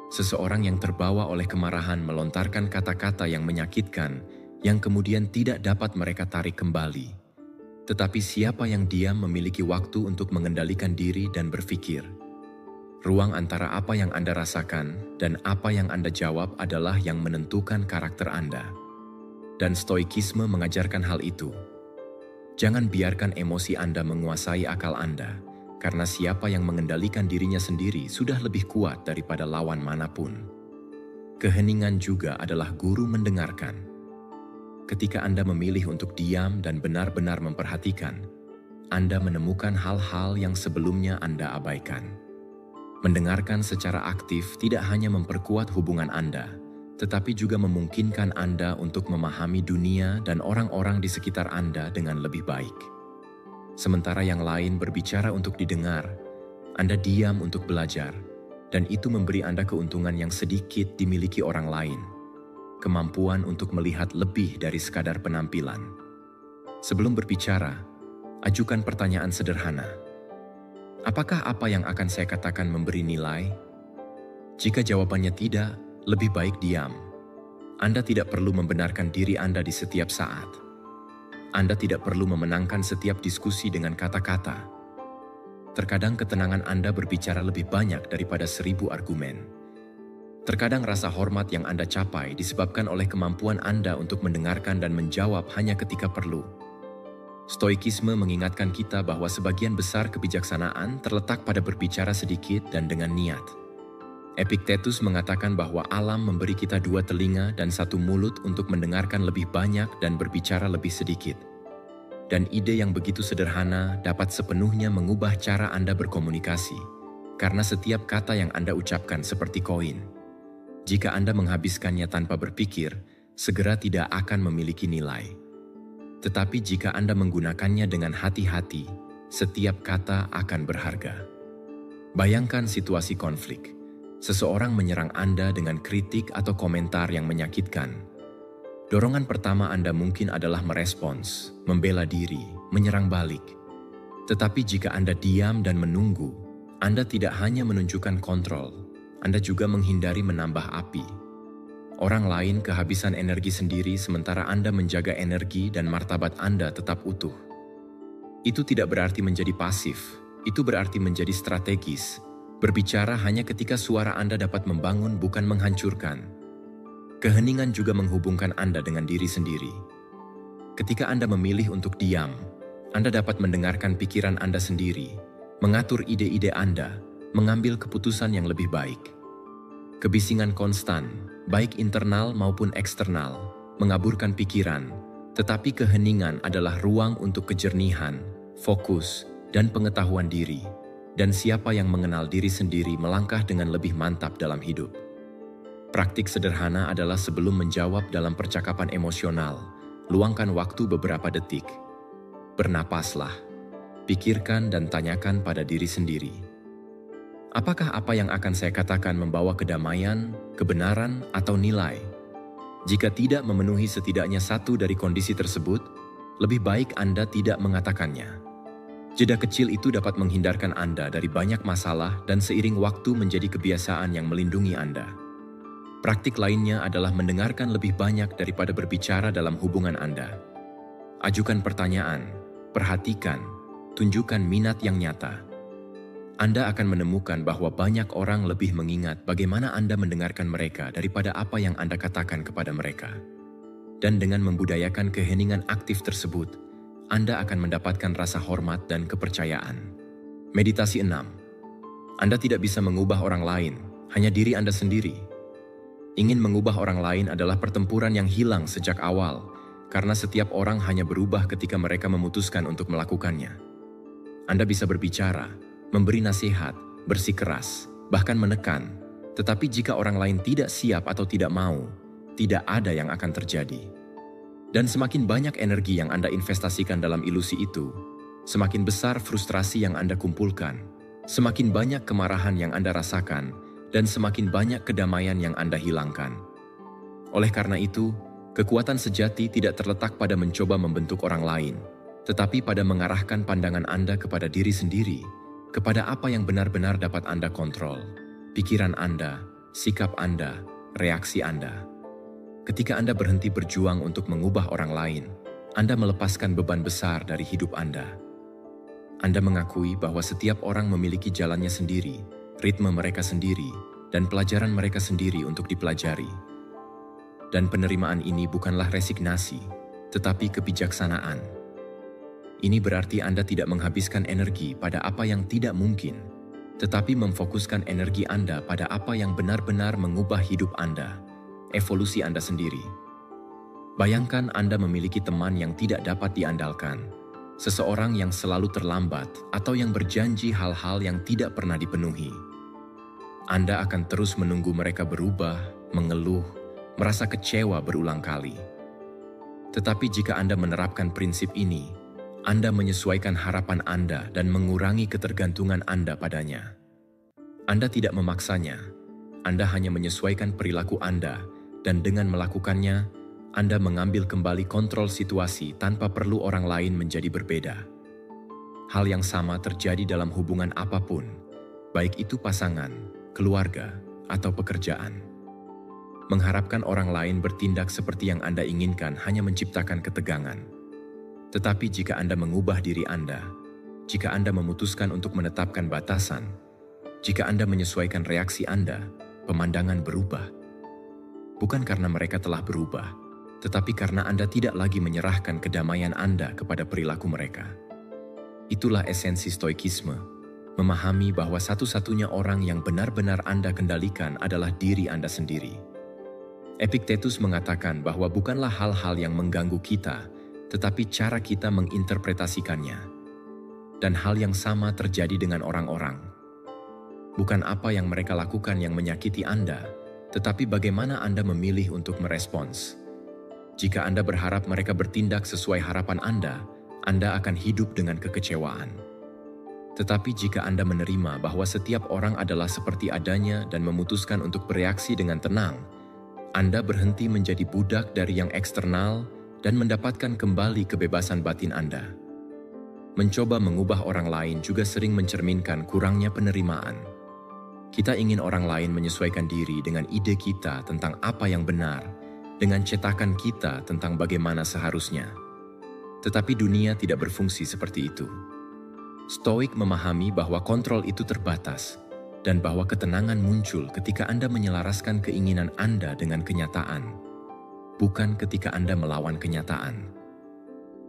Seseorang yang terbawa oleh kemarahan melontarkan kata-kata yang menyakitkan, yang kemudian tidak dapat mereka tarik kembali. Tetapi siapa yang diam memiliki waktu untuk mengendalikan diri dan berpikir. Ruang antara apa yang Anda rasakan dan apa yang Anda jawab adalah yang menentukan karakter Anda. Dan Stoikisme mengajarkan hal itu. Jangan biarkan emosi Anda menguasai akal Anda, karena siapa yang mengendalikan dirinya sendiri sudah lebih kuat daripada lawan manapun. Keheningan juga adalah guru mendengarkan. Ketika Anda memilih untuk diam dan benar-benar memperhatikan, Anda menemukan hal-hal yang sebelumnya Anda abaikan. Mendengarkan secara aktif tidak hanya memperkuat hubungan Anda, tetapi juga memungkinkan Anda untuk memahami dunia dan orang-orang di sekitar Anda dengan lebih baik. Sementara yang lain berbicara untuk didengar, Anda diam untuk belajar, dan itu memberi Anda keuntungan yang sedikit dimiliki orang lain, kemampuan untuk melihat lebih dari sekadar penampilan. Sebelum berbicara, ajukan pertanyaan sederhana. Apakah apa yang akan saya katakan memberi nilai? Jika jawabannya tidak, lebih baik diam. Anda tidak perlu membenarkan diri Anda di setiap saat. Anda tidak perlu memenangkan setiap diskusi dengan kata-kata. Terkadang ketenangan Anda berbicara lebih banyak daripada 1000 argumen. Terkadang rasa hormat yang Anda capai disebabkan oleh kemampuan Anda untuk mendengarkan dan menjawab hanya ketika perlu. Stoikisme mengingatkan kita bahwa sebagian besar kebijaksanaan terletak pada berbicara sedikit dan dengan niat. Epictetus mengatakan bahwa alam memberi kita 2 telinga dan 1 mulut untuk mendengarkan lebih banyak dan berbicara lebih sedikit. Dan ide yang begitu sederhana dapat sepenuhnya mengubah cara Anda berkomunikasi, karena setiap kata yang Anda ucapkan seperti koin. Jika Anda menghabiskannya tanpa berpikir, segera tidak akan memiliki nilai. Tetapi jika Anda menggunakannya dengan hati-hati, setiap kata akan berharga. Bayangkan situasi konflik. Seseorang menyerang Anda dengan kritik atau komentar yang menyakitkan. Dorongan pertama Anda mungkin adalah merespons, membela diri, menyerang balik. Tetapi jika Anda diam dan menunggu, Anda tidak hanya menunjukkan kontrol, Anda juga menghindari menambah api. Orang lain kehabisan energi sendiri sementara Anda menjaga energi dan martabat Anda tetap utuh. Itu tidak berarti menjadi pasif, itu berarti menjadi strategis. Berbicara hanya ketika suara Anda dapat membangun, bukan menghancurkan. Keheningan juga menghubungkan Anda dengan diri sendiri. Ketika Anda memilih untuk diam, Anda dapat mendengarkan pikiran Anda sendiri, mengatur ide-ide Anda, mengambil keputusan yang lebih baik. Kebisingan konstan, baik internal maupun eksternal, mengaburkan pikiran, tetapi keheningan adalah ruang untuk kejernihan, fokus, dan pengetahuan diri. Dan siapa yang mengenal diri sendiri melangkah dengan lebih mantap dalam hidup. Praktik sederhana adalah sebelum menjawab dalam percakapan emosional, luangkan waktu beberapa detik. Bernapaslah, pikirkan dan tanyakan pada diri sendiri. Apakah apa yang akan saya katakan membawa kedamaian, kebenaran, atau nilai? Jika tidak memenuhi setidaknya satu dari kondisi tersebut, lebih baik Anda tidak mengatakannya. Jeda kecil itu dapat menghindarkan Anda dari banyak masalah dan seiring waktu menjadi kebiasaan yang melindungi Anda. Praktik lainnya adalah mendengarkan lebih banyak daripada berbicara dalam hubungan Anda. Ajukan pertanyaan, perhatikan, tunjukkan minat yang nyata. Anda akan menemukan bahwa banyak orang lebih mengingat bagaimana Anda mendengarkan mereka daripada apa yang Anda katakan kepada mereka. Dan dengan membudayakan keheningan aktif tersebut, Anda akan mendapatkan rasa hormat dan kepercayaan. Meditasi 6. Anda tidak bisa mengubah orang lain, hanya diri Anda sendiri. Ingin mengubah orang lain adalah pertempuran yang hilang sejak awal, karena setiap orang hanya berubah ketika mereka memutuskan untuk melakukannya. Anda bisa berbicara, memberi nasihat, bersikeras, bahkan menekan, tetapi jika orang lain tidak siap atau tidak mau, tidak ada yang akan terjadi. Dan semakin banyak energi yang Anda investasikan dalam ilusi itu, semakin besar frustrasi yang Anda kumpulkan, semakin banyak kemarahan yang Anda rasakan, dan semakin banyak kedamaian yang Anda hilangkan. Oleh karena itu, kekuatan sejati tidak terletak pada mencoba membentuk orang lain, tetapi pada mengarahkan pandangan Anda kepada diri sendiri, kepada apa yang benar-benar dapat Anda kontrol, pikiran Anda, sikap Anda, reaksi Anda. Ketika Anda berhenti berjuang untuk mengubah orang lain, Anda melepaskan beban besar dari hidup Anda. Anda mengakui bahwa setiap orang memiliki jalannya sendiri, ritme mereka sendiri, dan pelajaran mereka sendiri untuk dipelajari. Dan penerimaan ini bukanlah resignasi, tetapi kebijaksanaan. Ini berarti Anda tidak menghabiskan energi pada apa yang tidak mungkin, tetapi memfokuskan energi Anda pada apa yang benar-benar mengubah hidup Anda. Evolusi Anda sendiri. Bayangkan Anda memiliki teman yang tidak dapat diandalkan, seseorang yang selalu terlambat atau yang berjanji hal-hal yang tidak pernah dipenuhi. Anda akan terus menunggu mereka berubah, mengeluh, merasa kecewa berulang kali. Tetapi jika Anda menerapkan prinsip ini, Anda menyesuaikan harapan Anda dan mengurangi ketergantungan Anda padanya. Anda tidak memaksanya, Anda hanya menyesuaikan perilaku Anda, dan dengan melakukannya, Anda mengambil kembali kontrol situasi tanpa perlu orang lain menjadi berbeda. Hal yang sama terjadi dalam hubungan apapun, baik itu pasangan, keluarga, atau pekerjaan. Mengharapkan orang lain bertindak seperti yang Anda inginkan hanya menciptakan ketegangan. Tetapi jika Anda mengubah diri Anda, jika Anda memutuskan untuk menetapkan batasan, jika Anda menyesuaikan reaksi Anda, pemandangan berubah. Bukan karena mereka telah berubah, tetapi karena Anda tidak lagi menyerahkan kedamaian Anda kepada perilaku mereka. Itulah esensi stoikisme, memahami bahwa satu-satunya orang yang benar-benar Anda kendalikan adalah diri Anda sendiri. Epictetus mengatakan bahwa bukanlah hal-hal yang mengganggu kita, tetapi cara kita menginterpretasikannya. Dan hal yang sama terjadi dengan orang-orang. Bukan apa yang mereka lakukan yang menyakiti Anda, tetapi bagaimana Anda memilih untuk merespons. Jika Anda berharap mereka bertindak sesuai harapan Anda akan hidup dengan kekecewaan. Tetapi jika Anda menerima bahwa setiap orang adalah seperti adanya dan memutuskan untuk bereaksi dengan tenang, Anda berhenti menjadi budak dari yang eksternal dan mendapatkan kembali kebebasan batin Anda. Mencoba mengubah orang lain juga sering mencerminkan kurangnya penerimaan. Kita ingin orang lain menyesuaikan diri dengan ide kita tentang apa yang benar, dengan cetakan kita tentang bagaimana seharusnya. Tetapi dunia tidak berfungsi seperti itu. Stoik memahami bahwa kontrol itu terbatas. dan bahwa ketenangan muncul ketika Anda menyelaraskan keinginan Anda dengan kenyataan, bukan ketika Anda melawan kenyataan.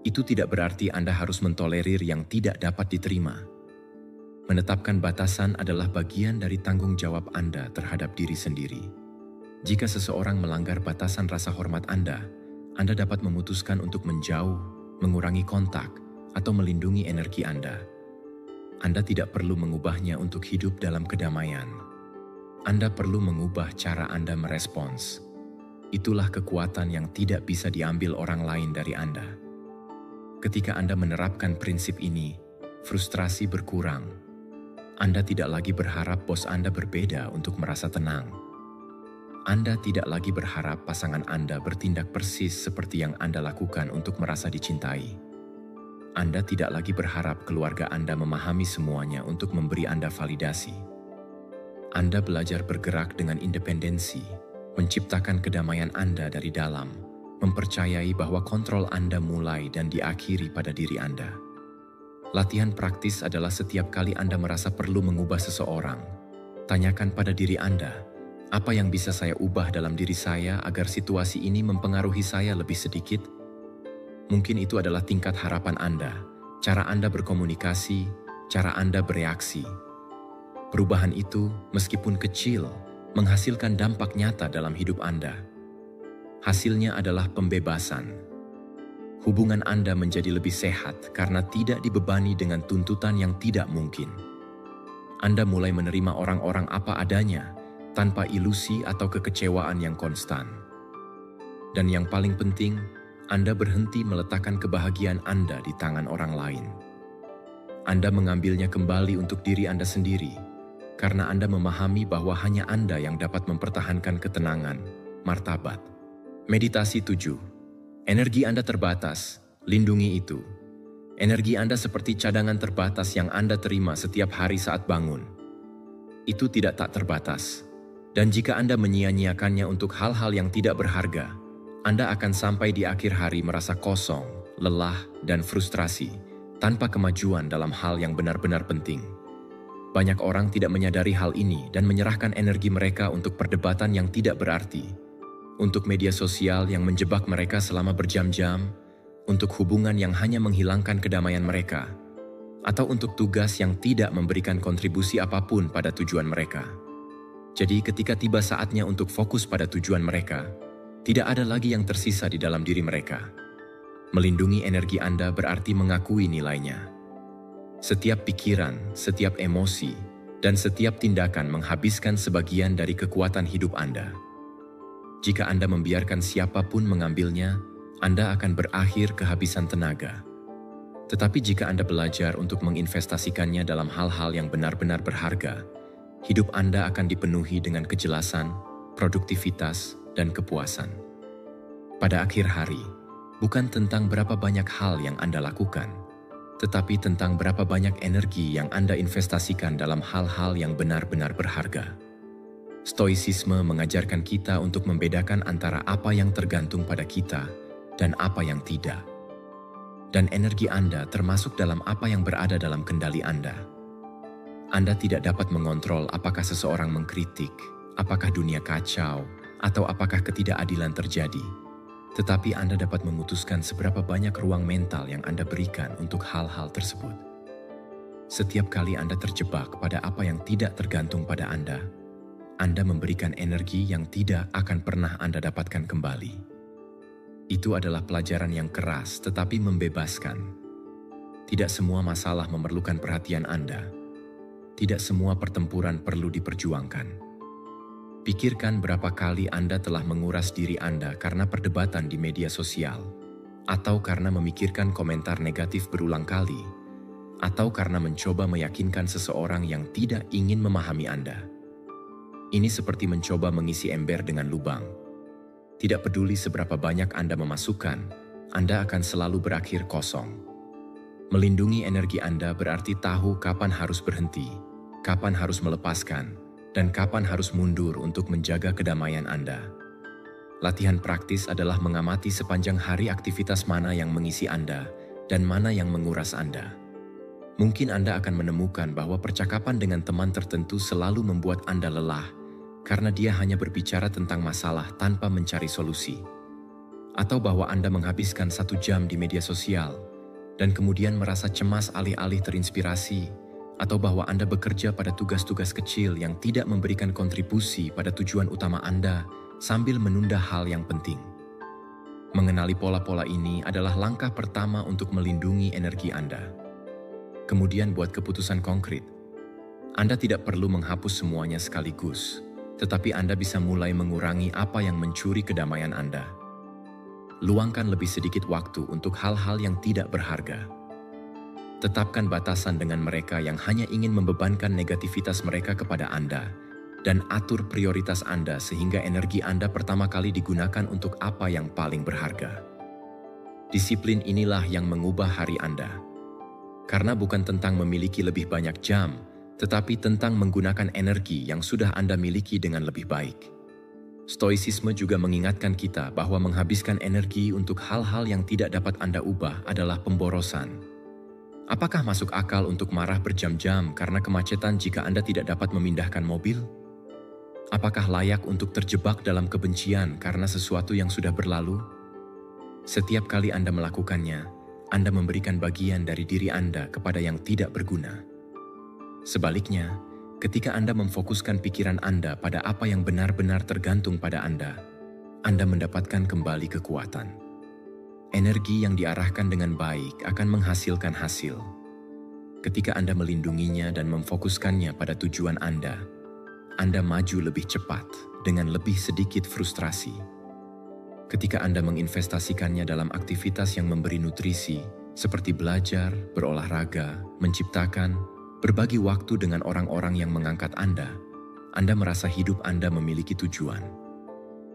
Itu tidak berarti Anda harus mentolerir yang tidak dapat diterima. Menetapkan batasan adalah bagian dari tanggung jawab Anda terhadap diri sendiri. Jika seseorang melanggar batasan rasa hormat Anda dapat memutuskan untuk menjauh, mengurangi kontak, atau melindungi energi Anda. Anda tidak perlu mengubahnya untuk hidup dalam kedamaian. Anda perlu mengubah cara Anda merespons. Itulah kekuatan yang tidak bisa diambil orang lain dari Anda. Ketika Anda menerapkan prinsip ini, frustrasi berkurang. Anda tidak lagi berharap bos Anda berbeda untuk merasa tenang. Anda tidak lagi berharap pasangan Anda bertindak persis seperti yang Anda lakukan untuk merasa dicintai. Anda tidak lagi berharap keluarga Anda memahami semuanya untuk memberi Anda validasi. Anda belajar bergerak dengan independensi, menciptakan kedamaian Anda dari dalam, mempercayai bahwa kontrol Anda mulai dan diakhiri pada diri Anda. Latihan praktis adalah setiap kali Anda merasa perlu mengubah seseorang, tanyakan pada diri Anda, apa yang bisa saya ubah dalam diri saya agar situasi ini mempengaruhi saya lebih sedikit? Mungkin itu adalah tingkat harapan Anda, cara Anda berkomunikasi, cara Anda bereaksi. Perubahan itu, meskipun kecil, menghasilkan dampak nyata dalam hidup Anda. Hasilnya adalah pembebasan. Hubungan Anda menjadi lebih sehat karena tidak dibebani dengan tuntutan yang tidak mungkin. Anda mulai menerima orang-orang apa adanya, tanpa ilusi atau kekecewaan yang konstan. Dan yang paling penting, Anda berhenti meletakkan kebahagiaan Anda di tangan orang lain. Anda mengambilnya kembali untuk diri Anda sendiri, karena Anda memahami bahwa hanya Anda yang dapat mempertahankan ketenangan, martabat. Meditasi 7. Energi Anda terbatas, lindungi itu. Energi Anda seperti cadangan terbatas yang Anda terima setiap hari saat bangun. Itu tidak tak terbatas. Dan jika Anda menyia-nyiakannya untuk hal-hal yang tidak berharga, Anda akan sampai di akhir hari merasa kosong, lelah, dan frustrasi, tanpa kemajuan dalam hal yang benar-benar penting. Banyak orang tidak menyadari hal ini dan menyerahkan energi mereka untuk perdebatan yang tidak berarti, untuk media sosial yang menjebak mereka selama berjam-jam, untuk hubungan yang hanya menghilangkan kedamaian mereka, atau untuk tugas yang tidak memberikan kontribusi apapun pada tujuan mereka. Jadi ketika tiba saatnya untuk fokus pada tujuan mereka, tidak ada lagi yang tersisa di dalam diri mereka. Melindungi energi Anda berarti mengakui nilainya. Setiap pikiran, setiap emosi, dan setiap tindakan menghabiskan sebagian dari kekuatan hidup Anda. Jika Anda membiarkan siapapun mengambilnya, Anda akan berakhir kehabisan tenaga. Tetapi jika Anda belajar untuk menginvestasikannya dalam hal-hal yang benar-benar berharga, hidup Anda akan dipenuhi dengan kejelasan, produktivitas, dan kepuasan. Pada akhir hari, bukan tentang berapa banyak hal yang Anda lakukan, tetapi tentang berapa banyak energi yang Anda investasikan dalam hal-hal yang benar-benar berharga. Stoicisme mengajarkan kita untuk membedakan antara apa yang tergantung pada kita dan apa yang tidak. Dan energi Anda termasuk dalam apa yang berada dalam kendali Anda. Anda tidak dapat mengontrol apakah seseorang mengkritik, apakah dunia kacau, atau apakah ketidakadilan terjadi. Tetapi Anda dapat memutuskan seberapa banyak ruang mental yang Anda berikan untuk hal-hal tersebut. Setiap kali Anda terjebak pada apa yang tidak tergantung pada Anda memberikan energi yang tidak akan pernah Anda dapatkan kembali. Itu adalah pelajaran yang keras tetapi membebaskan. Tidak semua masalah memerlukan perhatian Anda. Tidak semua pertempuran perlu diperjuangkan. Pikirkan berapa kali Anda telah menguras diri Anda karena perdebatan di media sosial, atau karena memikirkan komentar negatif berulang kali, atau karena mencoba meyakinkan seseorang yang tidak ingin memahami Anda. Ini seperti mencoba mengisi ember dengan lubang. Tidak peduli seberapa banyak Anda memasukkan, Anda akan selalu berakhir kosong. Melindungi energi Anda berarti tahu kapan harus berhenti, kapan harus melepaskan, dan kapan harus mundur untuk menjaga kedamaian Anda. Latihan praktis adalah mengamati sepanjang hari aktivitas mana yang mengisi Anda dan mana yang menguras Anda. Mungkin Anda akan menemukan bahwa percakapan dengan teman tertentu selalu membuat Anda lelah karena dia hanya berbicara tentang masalah tanpa mencari solusi. Atau bahwa Anda menghabiskan 1 jam di media sosial dan kemudian merasa cemas alih-alih terinspirasi, atau bahwa Anda bekerja pada tugas-tugas kecil yang tidak memberikan kontribusi pada tujuan utama Anda sambil menunda hal yang penting. Mengenali pola-pola ini adalah langkah pertama untuk melindungi energi Anda. Kemudian buat keputusan konkret. Anda tidak perlu menghapus semuanya sekaligus, tetapi Anda bisa mulai mengurangi apa yang mencuri kedamaian Anda. Luangkan lebih sedikit waktu untuk hal-hal yang tidak berharga. Tetapkan batasan dengan mereka yang hanya ingin membebankan negativitas mereka kepada Anda, dan atur prioritas Anda sehingga energi Anda pertama kali digunakan untuk apa yang paling berharga. Disiplin inilah yang mengubah hari Anda. Karena bukan tentang memiliki lebih banyak jam, tetapi tentang menggunakan energi yang sudah Anda miliki dengan lebih baik. Stoicisme juga mengingatkan kita bahwa menghabiskan energi untuk hal-hal yang tidak dapat Anda ubah adalah pemborosan. Apakah masuk akal untuk marah berjam-jam karena kemacetan jika Anda tidak dapat memindahkan mobil? Apakah layak untuk terjebak dalam kebencian karena sesuatu yang sudah berlalu? Setiap kali Anda melakukannya, Anda memberikan bagian dari diri Anda kepada yang tidak berguna. Sebaliknya, ketika Anda memfokuskan pikiran Anda pada apa yang benar-benar tergantung pada Anda mendapatkan kembali kekuatan. Energi yang diarahkan dengan baik akan menghasilkan hasil. Ketika Anda melindunginya dan memfokuskannya pada tujuan Anda maju lebih cepat dengan lebih sedikit frustrasi. Ketika Anda menginvestasikannya dalam aktivitas yang memberi nutrisi, seperti belajar, berolahraga, menciptakan, berbagi waktu dengan orang-orang yang mengangkat Anda merasa hidup Anda memiliki tujuan.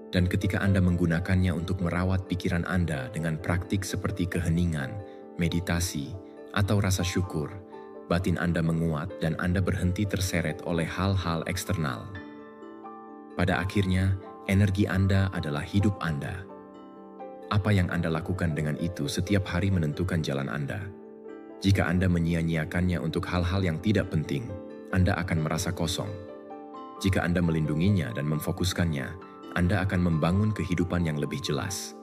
Dan ketika Anda menggunakannya untuk merawat pikiran Anda dengan praktik seperti keheningan, meditasi, atau rasa syukur, batin Anda menguat dan Anda berhenti terseret oleh hal-hal eksternal. Pada akhirnya, energi Anda adalah hidup Anda. Apa yang Anda lakukan dengan itu setiap hari menentukan jalan Anda. Jika Anda menyia-nyiakannya untuk hal-hal yang tidak penting, Anda akan merasa kosong. Jika Anda melindunginya dan memfokuskannya, Anda akan membangun kehidupan yang lebih jelas.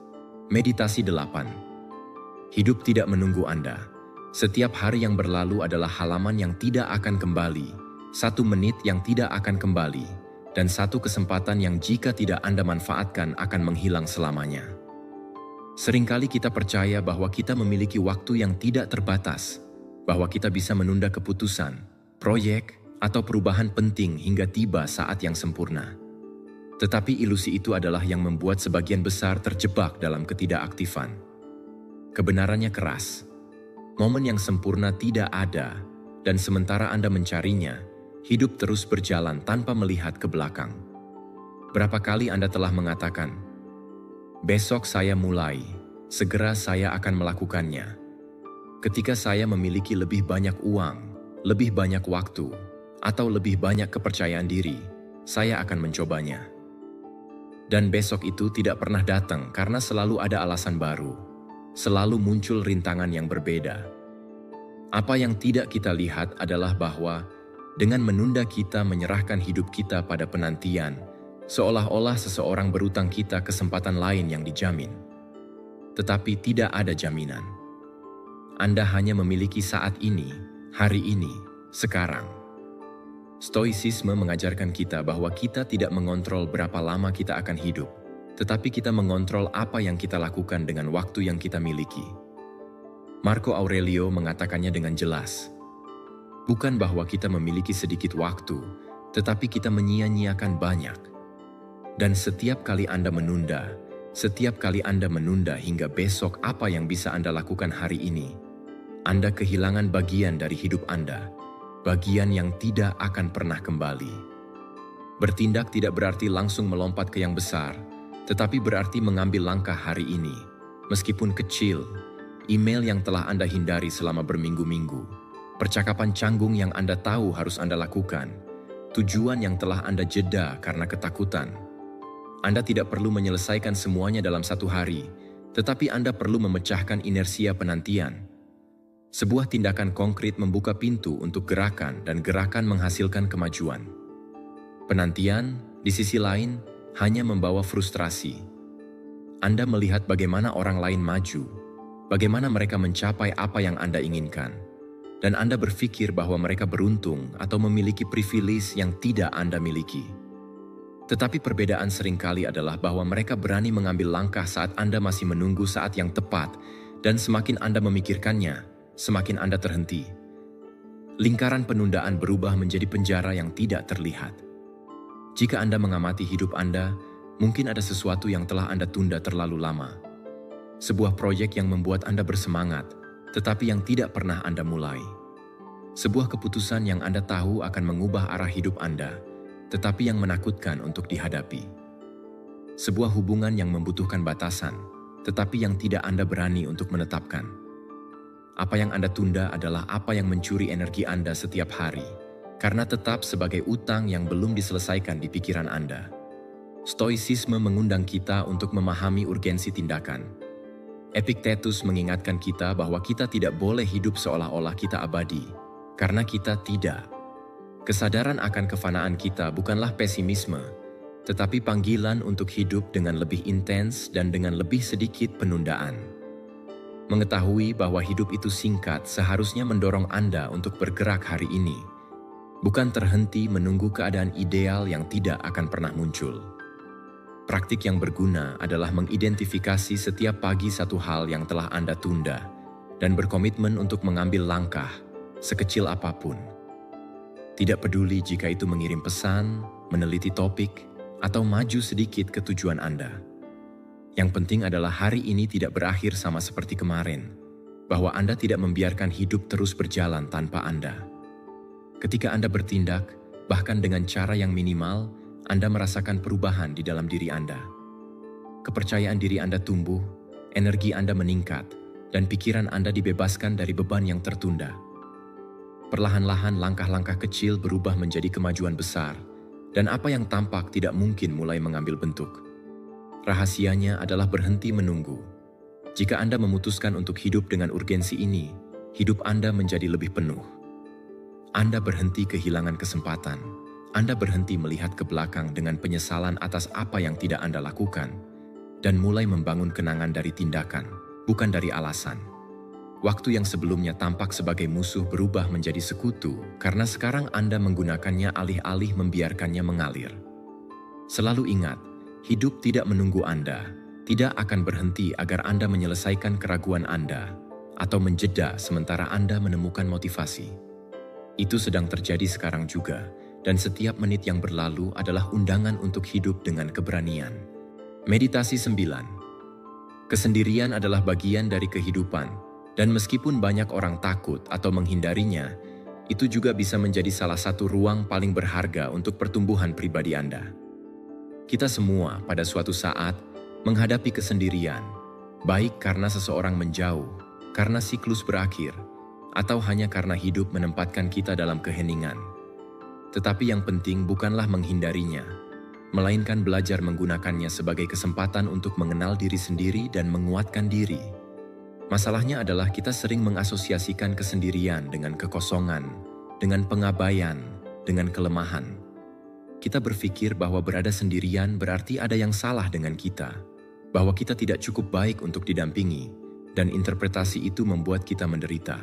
Meditasi 8. Hidup tidak menunggu Anda. Setiap hari yang berlalu adalah halaman yang tidak akan kembali, 1 menit yang tidak akan kembali, dan 1 kesempatan yang jika tidak Anda manfaatkan akan menghilang selamanya. Seringkali kita percaya bahwa kita memiliki waktu yang tidak terbatas, bahwa kita bisa menunda keputusan, proyek, atau perubahan penting hingga tiba saat yang sempurna. Tetapi ilusi itu adalah yang membuat sebagian besar terjebak dalam ketidakaktifan. Kebenarannya keras. Momen yang sempurna tidak ada, dan sementara Anda mencarinya, hidup terus berjalan tanpa melihat ke belakang. Berapa kali Anda telah mengatakan, "Besok saya mulai, segera saya akan melakukannya. Ketika saya memiliki lebih banyak uang, lebih banyak waktu, atau lebih banyak kepercayaan diri, saya akan mencobanya." Dan besok itu tidak pernah datang karena selalu ada alasan baru. Selalu muncul rintangan yang berbeda. Apa yang tidak kita lihat adalah bahwa dengan menunda kita menyerahkan hidup kita pada penantian, seolah-olah seseorang berutang kita kesempatan lain yang dijamin. Tetapi tidak ada jaminan. Anda hanya memiliki saat ini, hari ini, sekarang. Stoicisme mengajarkan kita bahwa kita tidak mengontrol berapa lama kita akan hidup, tetapi kita mengontrol apa yang kita lakukan dengan waktu yang kita miliki. Marco Aurelio mengatakannya dengan jelas. Bukan bahwa kita memiliki sedikit waktu, tetapi kita menyia-nyiakan banyak. Dan setiap kali Anda menunda, setiap kali Anda menunda hingga besok apa yang bisa Anda lakukan hari ini, Anda kehilangan bagian dari hidup Anda, bagian yang tidak akan pernah kembali. Bertindak tidak berarti langsung melompat ke yang besar, tetapi berarti mengambil langkah hari ini, meskipun kecil. Email yang telah Anda hindari selama berminggu-minggu, percakapan canggung yang Anda tahu harus Anda lakukan, tujuan yang telah Anda jeda karena ketakutan. Anda tidak perlu menyelesaikan semuanya dalam 1 hari, tetapi Anda perlu memecahkan inersia penantian. Sebuah tindakan konkret membuka pintu untuk gerakan dan gerakan menghasilkan kemajuan. Penantian, di sisi lain, hanya membawa frustrasi. Anda melihat bagaimana orang lain maju, bagaimana mereka mencapai apa yang Anda inginkan, dan Anda berpikir bahwa mereka beruntung atau memiliki privilege yang tidak Anda miliki. Tetapi perbedaan seringkali adalah bahwa mereka berani mengambil langkah saat Anda masih menunggu saat yang tepat, dan semakin Anda memikirkannya, semakin Anda terhenti. Lingkaran penundaan berubah menjadi penjara yang tidak terlihat. Jika Anda mengamati hidup Anda, mungkin ada sesuatu yang telah Anda tunda terlalu lama. Sebuah proyek yang membuat Anda bersemangat, tetapi yang tidak pernah Anda mulai. Sebuah keputusan yang Anda tahu akan mengubah arah hidup Anda, tetapi yang menakutkan untuk dihadapi. Sebuah hubungan yang membutuhkan batasan, tetapi yang tidak Anda berani untuk menetapkan. Apa yang Anda tunda adalah apa yang mencuri energi Anda setiap hari, karena tetap sebagai utang yang belum diselesaikan di pikiran Anda. Stoicisme mengundang kita untuk memahami urgensi tindakan. Epictetus mengingatkan kita bahwa kita tidak boleh hidup seolah-olah kita abadi, karena kita tidak. Kesadaran akan kefanaan kita bukanlah pesimisme, tetapi panggilan untuk hidup dengan lebih intens dan dengan lebih sedikit penundaan. Mengetahui bahwa hidup itu singkat seharusnya mendorong Anda untuk bergerak hari ini, bukan terhenti menunggu keadaan ideal yang tidak akan pernah muncul. Praktik yang berguna adalah mengidentifikasi setiap pagi satu hal yang telah Anda tunda dan berkomitmen untuk mengambil langkah, sekecil apapun. Tidak peduli jika itu mengirim pesan, meneliti topik, atau maju sedikit ke tujuan Anda. Yang penting adalah hari ini tidak berakhir sama seperti kemarin, bahwa Anda tidak membiarkan hidup terus berjalan tanpa Anda. Ketika Anda bertindak, bahkan dengan cara yang minimal, Anda merasakan perubahan di dalam diri Anda. Kepercayaan diri Anda tumbuh, energi Anda meningkat, dan pikiran Anda dibebaskan dari beban yang tertunda. Perlahan-lahan langkah-langkah kecil berubah menjadi kemajuan besar, dan apa yang tampak tidak mungkin mulai mengambil bentuk. Rahasianya adalah berhenti menunggu. Jika Anda memutuskan untuk hidup dengan urgensi ini, hidup Anda menjadi lebih penuh. Anda berhenti kehilangan kesempatan. Anda berhenti melihat ke belakang dengan penyesalan atas apa yang tidak Anda lakukan, dan mulai membangun kenangan dari tindakan, bukan dari alasan. Waktu yang sebelumnya tampak sebagai musuh berubah menjadi sekutu karena sekarang Anda menggunakannya alih-alih membiarkannya mengalir. Selalu ingat, hidup tidak menunggu Anda, tidak akan berhenti agar Anda menyelesaikan keraguan Anda, atau menjeda sementara Anda menemukan motivasi. Itu sedang terjadi sekarang juga, dan setiap menit yang berlalu adalah undangan untuk hidup dengan keberanian. Meditasi 9. Kesendirian adalah bagian dari kehidupan, dan meskipun banyak orang takut atau menghindarinya, itu juga bisa menjadi salah satu ruang paling berharga untuk pertumbuhan pribadi Anda. Kita semua pada suatu saat menghadapi kesendirian, baik karena seseorang menjauh, karena siklus berakhir, atau hanya karena hidup menempatkan kita dalam keheningan. Tetapi yang penting bukanlah menghindarinya, melainkan belajar menggunakannya sebagai kesempatan untuk mengenal diri sendiri dan menguatkan diri. Masalahnya adalah kita sering mengasosiasikan kesendirian dengan kekosongan, dengan pengabaian, dengan kelemahan. Kita berpikir bahwa berada sendirian berarti ada yang salah dengan kita, bahwa kita tidak cukup baik untuk didampingi, dan interpretasi itu membuat kita menderita.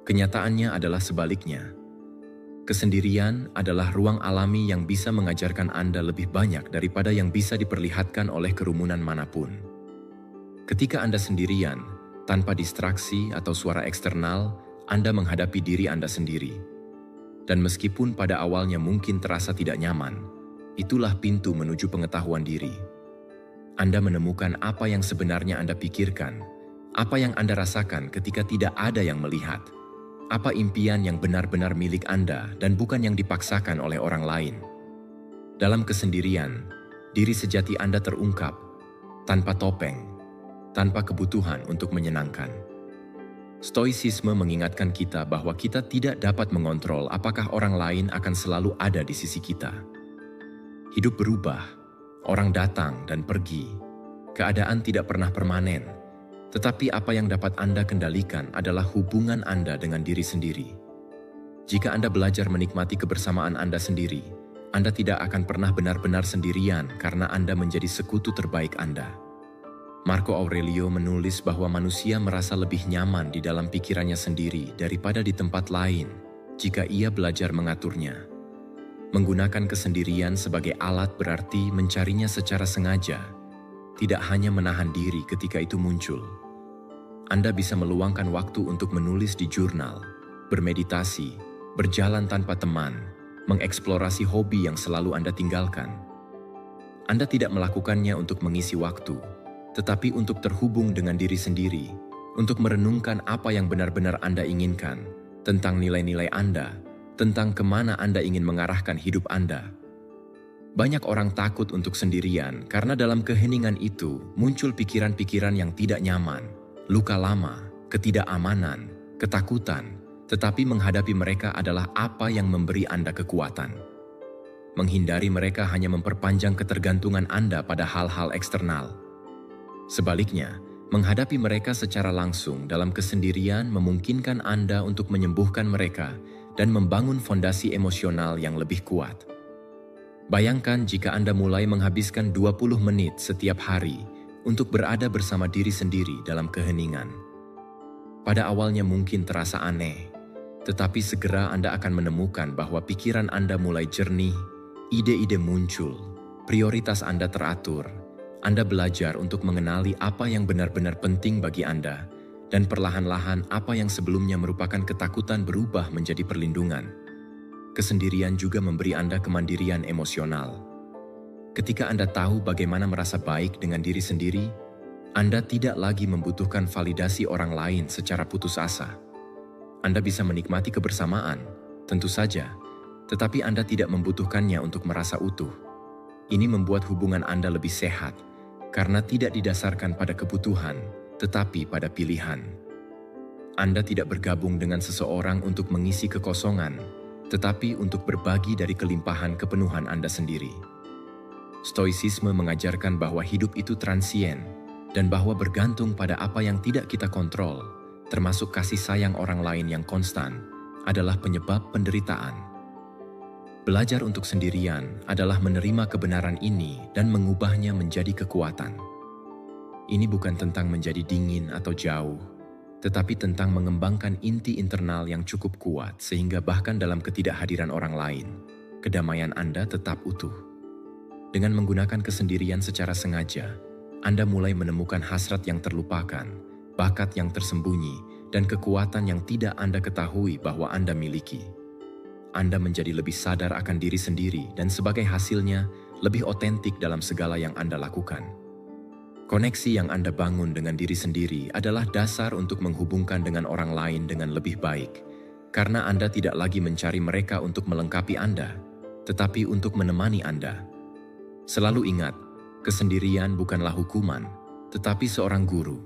Kenyataannya adalah sebaliknya. Kesendirian adalah ruang alami yang bisa mengajarkan Anda lebih banyak daripada yang bisa diperlihatkan oleh kerumunan manapun. Ketika Anda sendirian, tanpa distraksi atau suara eksternal, Anda menghadapi diri Anda sendiri. Dan meskipun pada awalnya mungkin terasa tidak nyaman, itulah pintu menuju pengetahuan diri. Anda menemukan apa yang sebenarnya Anda pikirkan, apa yang Anda rasakan ketika tidak ada yang melihat, apa impian yang benar-benar milik Anda dan bukan yang dipaksakan oleh orang lain. Dalam kesendirian, diri sejati Anda terungkap, tanpa topeng, tanpa kebutuhan untuk menyenangkan. Stoicisme mengingatkan kita bahwa kita tidak dapat mengontrol apakah orang lain akan selalu ada di sisi kita. Hidup berubah, orang datang dan pergi, keadaan tidak pernah permanen, Tetapi apa yang dapat Anda kendalikan adalah hubungan Anda dengan diri sendiri. Jika Anda belajar menikmati kebersamaan Anda sendiri, Anda tidak akan pernah benar-benar sendirian karena Anda menjadi sekutu terbaik Anda. Marco Aurelio menulis bahwa manusia merasa lebih nyaman di dalam pikirannya sendiri daripada di tempat lain jika ia belajar mengaturnya. Menggunakan kesendirian sebagai alat berarti mencarinya secara sengaja, tidak hanya menahan diri ketika itu muncul. Anda bisa meluangkan waktu untuk menulis di jurnal, bermeditasi, berjalan tanpa teman, mengeksplorasi hobi yang selalu Anda tinggalkan. Anda tidak melakukannya untuk mengisi waktu, tetapi untuk terhubung dengan diri sendiri, untuk merenungkan apa yang benar-benar Anda inginkan, tentang nilai-nilai Anda, tentang kemana Anda ingin mengarahkan hidup Anda. Banyak orang takut untuk sendirian karena dalam keheningan itu muncul pikiran-pikiran yang tidak nyaman, luka lama, ketidakamanan, ketakutan, tetapi menghadapi mereka adalah apa yang memberi Anda kekuatan. Menghindari mereka hanya memperpanjang ketergantungan Anda pada hal-hal eksternal. Sebaliknya, menghadapi mereka secara langsung dalam kesendirian memungkinkan Anda untuk menyembuhkan mereka dan membangun fondasi emosional yang lebih kuat. Bayangkan jika Anda mulai menghabiskan 20 menit setiap hari untuk berada bersama diri sendiri dalam keheningan. Pada awalnya mungkin terasa aneh, tetapi segera Anda akan menemukan bahwa pikiran Anda mulai jernih, ide-ide muncul, prioritas Anda teratur, Anda belajar untuk mengenali apa yang benar-benar penting bagi Anda, dan perlahan-lahan apa yang sebelumnya merupakan ketakutan berubah menjadi perlindungan. Kesendirian juga memberi Anda kemandirian emosional. Ketika Anda tahu bagaimana merasa baik dengan diri sendiri, Anda tidak lagi membutuhkan validasi orang lain secara putus asa. Anda bisa menikmati kebersamaan, tentu saja, tetapi Anda tidak membutuhkannya untuk merasa utuh. Ini membuat hubungan Anda lebih sehat, karena tidak didasarkan pada kebutuhan, tetapi pada pilihan. Anda tidak bergabung dengan seseorang untuk mengisi kekosongan, tetapi untuk berbagi dari kelimpahan kepenuhan Anda sendiri. Stoicisme mengajarkan bahwa hidup itu transien dan bahwa bergantung pada apa yang tidak kita kontrol, termasuk kasih sayang orang lain yang konstan, adalah penyebab penderitaan. Belajar untuk sendirian adalah menerima kebenaran ini dan mengubahnya menjadi kekuatan. Ini bukan tentang menjadi dingin atau jauh, tetapi tentang mengembangkan inti internal yang cukup kuat sehingga bahkan dalam ketidakhadiran orang lain, kedamaian Anda tetap utuh. Dengan menggunakan kesendirian secara sengaja, Anda mulai menemukan hasrat yang terlupakan, bakat yang tersembunyi, dan kekuatan yang tidak Anda ketahui bahwa Anda miliki. Anda menjadi lebih sadar akan diri sendiri dan sebagai hasilnya, lebih otentik dalam segala yang Anda lakukan. Koneksi yang Anda bangun dengan diri sendiri adalah dasar untuk menghubungkan dengan orang lain dengan lebih baik, karena Anda tidak lagi mencari mereka untuk melengkapi Anda, tetapi untuk menemani Anda. Selalu ingat, kesendirian bukanlah hukuman, tetapi seorang guru.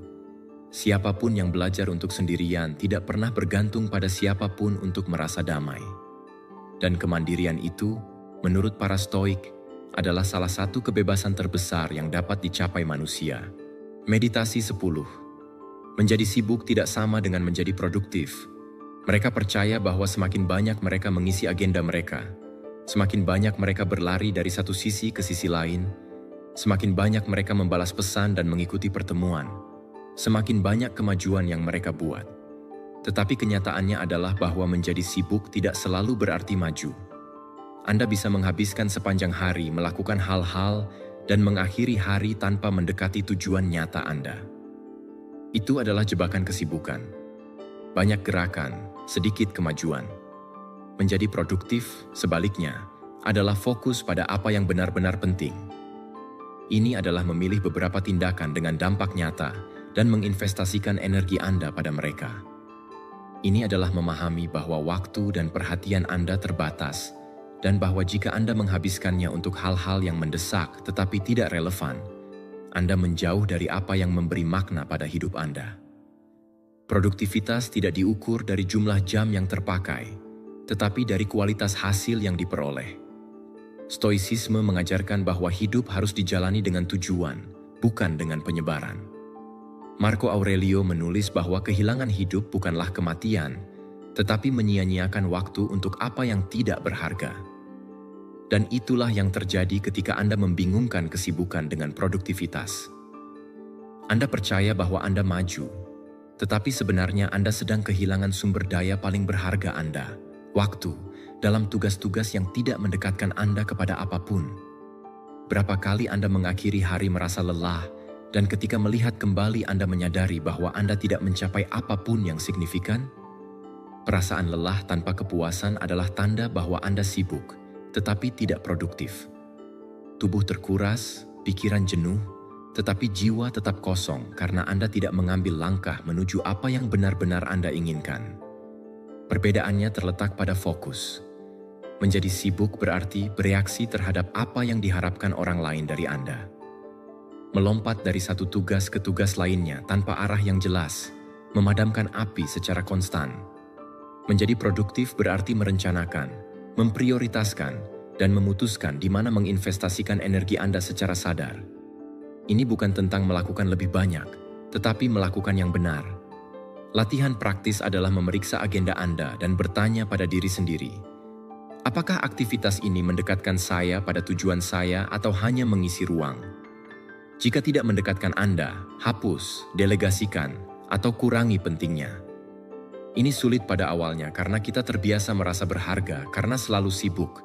Siapapun yang belajar untuk sendirian tidak pernah bergantung pada siapapun untuk merasa damai. Dan kemandirian itu, menurut para Stoik, adalah salah satu kebebasan terbesar yang dapat dicapai manusia. Meditasi 10. Menjadi sibuk tidak sama dengan menjadi produktif. Mereka percaya bahwa semakin banyak mereka mengisi agenda mereka, semakin banyak mereka berlari dari satu sisi ke sisi lain, semakin banyak mereka membalas pesan dan mengikuti pertemuan, semakin banyak kemajuan yang mereka buat. Tetapi kenyataannya adalah bahwa menjadi sibuk tidak selalu berarti maju. Anda bisa menghabiskan sepanjang hari melakukan hal-hal dan mengakhiri hari tanpa mendekati tujuan nyata Anda. Itu adalah jebakan kesibukan. Banyak gerakan, sedikit kemajuan. Menjadi produktif, sebaliknya, adalah fokus pada apa yang benar-benar penting. Ini adalah memilih beberapa tindakan dengan dampak nyata dan menginvestasikan energi Anda pada mereka. Ini adalah memahami bahwa waktu dan perhatian Anda terbatas, dan bahwa jika Anda menghabiskannya untuk hal-hal yang mendesak tetapi tidak relevan, Anda menjauh dari apa yang memberi makna pada hidup Anda. Produktivitas tidak diukur dari jumlah jam yang terpakai, tetapi dari kualitas hasil yang diperoleh. Stoicisme mengajarkan bahwa hidup harus dijalani dengan tujuan, bukan dengan penyebaran. Marco Aurelio menulis bahwa kehilangan hidup bukanlah kematian, tetapi menyia-nyiakan waktu untuk apa yang tidak berharga. Dan itulah yang terjadi ketika Anda membingungkan kesibukan dengan produktivitas. Anda percaya bahwa Anda maju, tetapi sebenarnya Anda sedang kehilangan sumber daya paling berharga Anda, waktu, dalam tugas-tugas yang tidak mendekatkan Anda kepada apapun. Berapa kali Anda mengakhiri hari merasa lelah, dan ketika melihat kembali Anda menyadari bahwa Anda tidak mencapai apapun yang signifikan? Perasaan lelah tanpa kepuasan adalah tanda bahwa Anda sibuk, tetapi tidak produktif. Tubuh terkuras, pikiran jenuh, tetapi jiwa tetap kosong karena Anda tidak mengambil langkah menuju apa yang benar-benar Anda inginkan. Perbedaannya terletak pada fokus. Menjadi sibuk berarti bereaksi terhadap apa yang diharapkan orang lain dari Anda. Melompat dari satu tugas ke tugas lainnya tanpa arah yang jelas, memadamkan api secara konstan. Menjadi produktif berarti merencanakan, memprioritaskan, dan memutuskan di mana menginvestasikan energi Anda secara sadar. Ini bukan tentang melakukan lebih banyak, tetapi melakukan yang benar. Latihan praktis adalah memeriksa agenda Anda dan bertanya pada diri sendiri, apakah aktivitas ini mendekatkan saya pada tujuan saya atau hanya mengisi ruang? Jika tidak mendekatkan Anda, hapus, delegasikan, atau kurangi pentingnya. Ini sulit pada awalnya karena kita terbiasa merasa berharga karena selalu sibuk.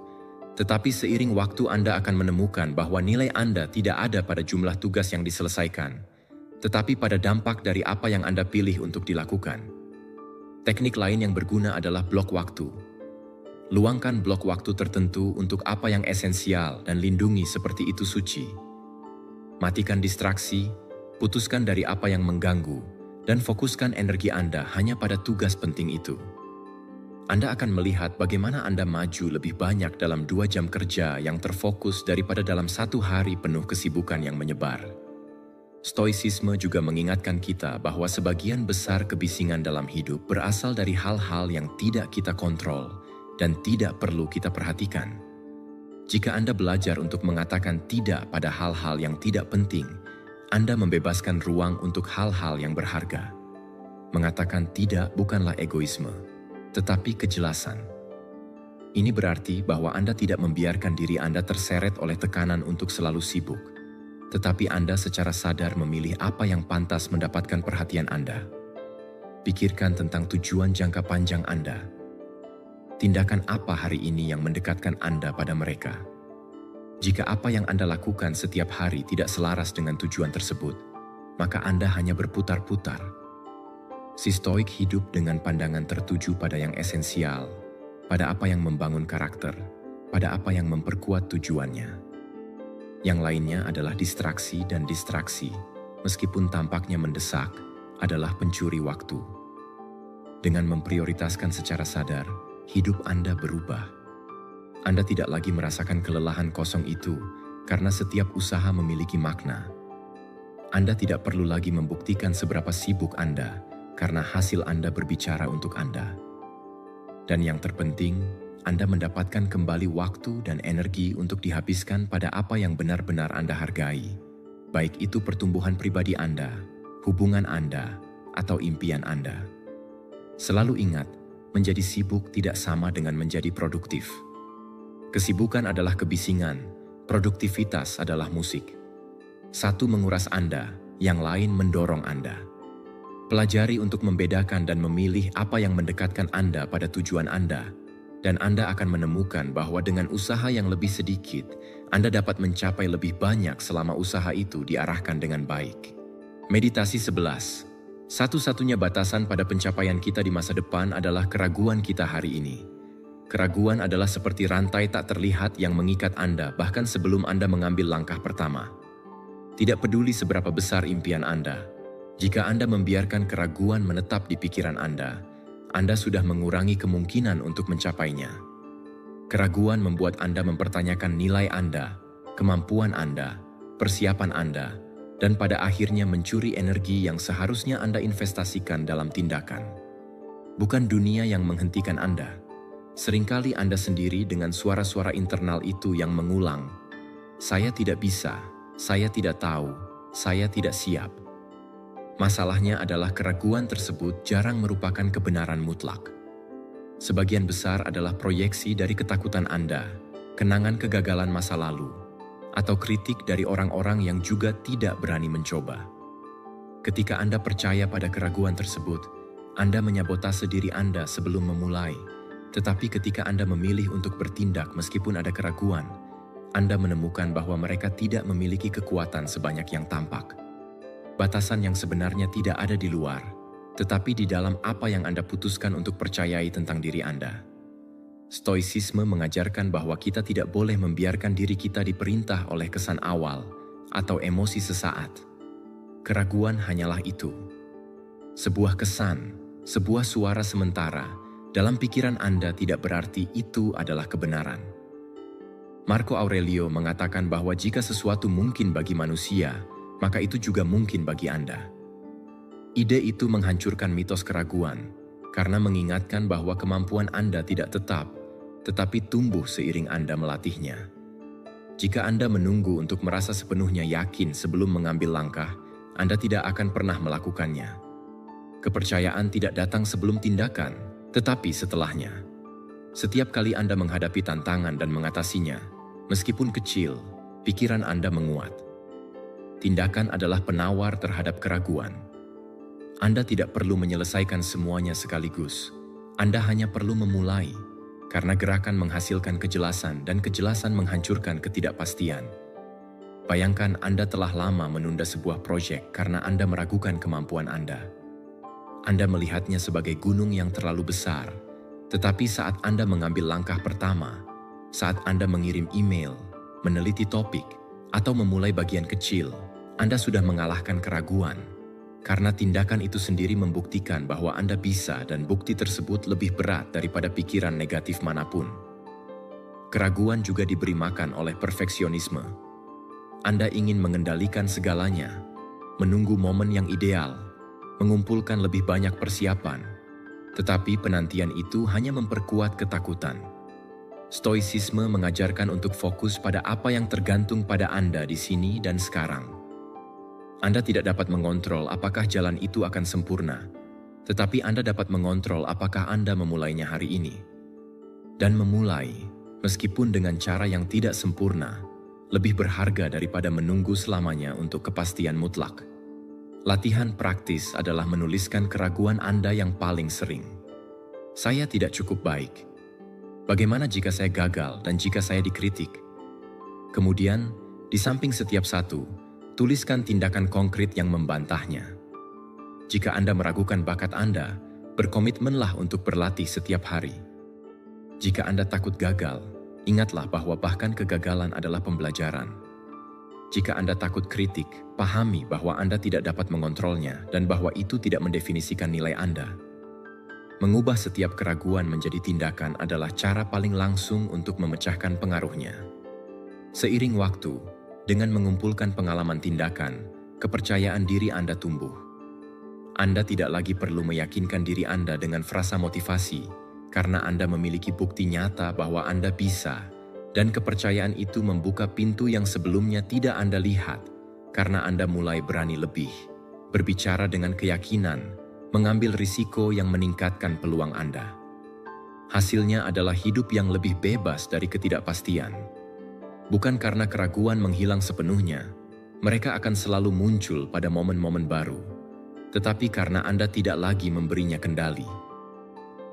Tetapi seiring waktu Anda akan menemukan bahwa nilai Anda tidak ada pada jumlah tugas yang diselesaikan, tetapi pada dampak dari apa yang Anda pilih untuk dilakukan. Teknik lain yang berguna adalah blok waktu. Luangkan blok waktu tertentu untuk apa yang esensial dan lindungi seperti itu suci. Matikan distraksi, putuskan dari apa yang mengganggu, dan fokuskan energi Anda hanya pada tugas penting itu. Anda akan melihat bagaimana Anda maju lebih banyak dalam 2 jam kerja yang terfokus daripada dalam 1 hari penuh kesibukan yang menyebar. Stoicisme juga mengingatkan kita bahwa sebagian besar kebisingan dalam hidup berasal dari hal-hal yang tidak kita kontrol dan tidak perlu kita perhatikan. Jika Anda belajar untuk mengatakan tidak pada hal-hal yang tidak penting, Anda membebaskan ruang untuk hal-hal yang berharga. Mengatakan tidak bukanlah egoisme, tetapi kejelasan. Ini berarti bahwa Anda tidak membiarkan diri Anda terseret oleh tekanan untuk selalu sibuk, tetapi Anda secara sadar memilih apa yang pantas mendapatkan perhatian Anda. Pikirkan tentang tujuan jangka panjang Anda. Tindakan apa hari ini yang mendekatkan Anda pada mereka? Jika apa yang Anda lakukan setiap hari tidak selaras dengan tujuan tersebut, maka Anda hanya berputar-putar. Si Stoik hidup dengan pandangan tertuju pada yang esensial, pada apa yang membangun karakter, pada apa yang memperkuat tujuannya. Yang lainnya adalah distraksi dan distraksi, meskipun tampaknya mendesak, adalah pencuri waktu. Dengan memprioritaskan secara sadar, hidup Anda berubah. Anda tidak lagi merasakan kelelahan kosong itu karena setiap usaha memiliki makna. Anda tidak perlu lagi membuktikan seberapa sibuk Anda karena hasil Anda berbicara untuk Anda. Dan yang terpenting, Anda mendapatkan kembali waktu dan energi untuk dihabiskan pada apa yang benar-benar Anda hargai, baik itu pertumbuhan pribadi Anda, hubungan Anda, atau impian Anda. Selalu ingat, menjadi sibuk tidak sama dengan menjadi produktif. Kesibukan adalah kebisingan, produktivitas adalah musik. Satu menguras Anda, yang lain mendorong Anda. Pelajari untuk membedakan dan memilih apa yang mendekatkan Anda pada tujuan Anda, dan Anda akan menemukan bahwa dengan usaha yang lebih sedikit, Anda dapat mencapai lebih banyak selama usaha itu diarahkan dengan baik. Meditasi 11. Satu-satunya batasan pada pencapaian kita di masa depan adalah keraguan kita hari ini. Keraguan adalah seperti rantai tak terlihat yang mengikat Anda bahkan sebelum Anda mengambil langkah pertama. Tidak peduli seberapa besar impian Anda, jika Anda membiarkan keraguan menetap di pikiran Anda sudah mengurangi kemungkinan untuk mencapainya. Keraguan membuat Anda mempertanyakan nilai Anda, kemampuan Anda, persiapan Anda, dan pada akhirnya mencuri energi yang seharusnya Anda investasikan dalam tindakan. Bukan dunia yang menghentikan Anda. Seringkali Anda sendiri dengan suara-suara internal itu yang mengulang, "Saya tidak bisa, saya tidak tahu, saya tidak siap." Masalahnya adalah keraguan tersebut jarang merupakan kebenaran mutlak. Sebagian besar adalah proyeksi dari ketakutan Anda, kenangan kegagalan masa lalu, atau kritik dari orang-orang yang juga tidak berani mencoba. Ketika Anda percaya pada keraguan tersebut, Anda menyabotase diri Anda sebelum memulai. Tetapi ketika Anda memilih untuk bertindak meskipun ada keraguan, Anda menemukan bahwa mereka tidak memiliki kekuatan sebanyak yang tampak. Batasan yang sebenarnya tidak ada di luar, tetapi di dalam apa yang Anda putuskan untuk percayai tentang diri Anda. Stoicisme mengajarkan bahwa kita tidak boleh membiarkan diri kita diperintah oleh kesan awal atau emosi sesaat. Keraguan hanyalah itu. Sebuah kesan, sebuah suara sementara, dalam pikiran Anda tidak berarti itu adalah kebenaran. Marco Aurelio mengatakan bahwa jika sesuatu mungkin bagi manusia, maka itu juga mungkin bagi Anda. Ide itu menghancurkan mitos keraguan, karena mengingatkan bahwa kemampuan Anda tidak tetap, tetapi tumbuh seiring Anda melatihnya. Jika Anda menunggu untuk merasa sepenuhnya yakin sebelum mengambil langkah, Anda tidak akan pernah melakukannya. Kepercayaan tidak datang sebelum tindakan, tetapi setelahnya. Setiap kali Anda menghadapi tantangan dan mengatasinya, meskipun kecil, pikiran Anda menguat. Tindakan adalah penawar terhadap keraguan. Anda tidak perlu menyelesaikan semuanya sekaligus. Anda hanya perlu memulai, karena gerakan menghasilkan kejelasan dan kejelasan menghancurkan ketidakpastian. Bayangkan Anda telah lama menunda sebuah proyek karena Anda meragukan kemampuan Anda. Anda melihatnya sebagai gunung yang terlalu besar, tetapi saat Anda mengambil langkah pertama, saat Anda mengirim email, meneliti topik, atau memulai bagian kecil, Anda sudah mengalahkan keraguan, karena tindakan itu sendiri membuktikan bahwa Anda bisa dan bukti tersebut lebih berat daripada pikiran negatif manapun. Keraguan juga diberi makan oleh perfeksionisme. Anda ingin mengendalikan segalanya, menunggu momen yang ideal, mengumpulkan lebih banyak persiapan, tetapi penantian itu hanya memperkuat ketakutan. Stoicisme mengajarkan untuk fokus pada apa yang tergantung pada Anda di sini dan sekarang. Anda tidak dapat mengontrol apakah jalan itu akan sempurna, tetapi Anda dapat mengontrol apakah Anda memulainya hari ini. Dan memulai, meskipun dengan cara yang tidak sempurna, lebih berharga daripada menunggu selamanya untuk kepastian mutlak. Latihan praktis adalah menuliskan keraguan Anda yang paling sering. Saya tidak cukup baik. Bagaimana jika saya gagal dan jika saya dikritik? Kemudian, di samping setiap satu, tuliskan tindakan konkret yang membantahnya. Jika Anda meragukan bakat Anda, berkomitmenlah untuk berlatih setiap hari. Jika Anda takut gagal, ingatlah bahwa bahkan kegagalan adalah pembelajaran. Jika Anda takut kritik, pahami bahwa Anda tidak dapat mengontrolnya dan bahwa itu tidak mendefinisikan nilai Anda. Mengubah setiap keraguan menjadi tindakan adalah cara paling langsung untuk memecahkan pengaruhnya. Seiring waktu, dengan mengumpulkan pengalaman tindakan, kepercayaan diri Anda tumbuh. Anda tidak lagi perlu meyakinkan diri Anda dengan frasa motivasi, karena Anda memiliki bukti nyata bahwa Anda bisa, dan kepercayaan itu membuka pintu yang sebelumnya tidak Anda lihat, karena Anda mulai berani lebih, berbicara dengan keyakinan, mengambil risiko yang meningkatkan peluang Anda. Hasilnya adalah hidup yang lebih bebas dari ketidakpastian. Bukan karena keraguan menghilang sepenuhnya, mereka akan selalu muncul pada momen-momen baru, tetapi karena Anda tidak lagi memberinya kendali.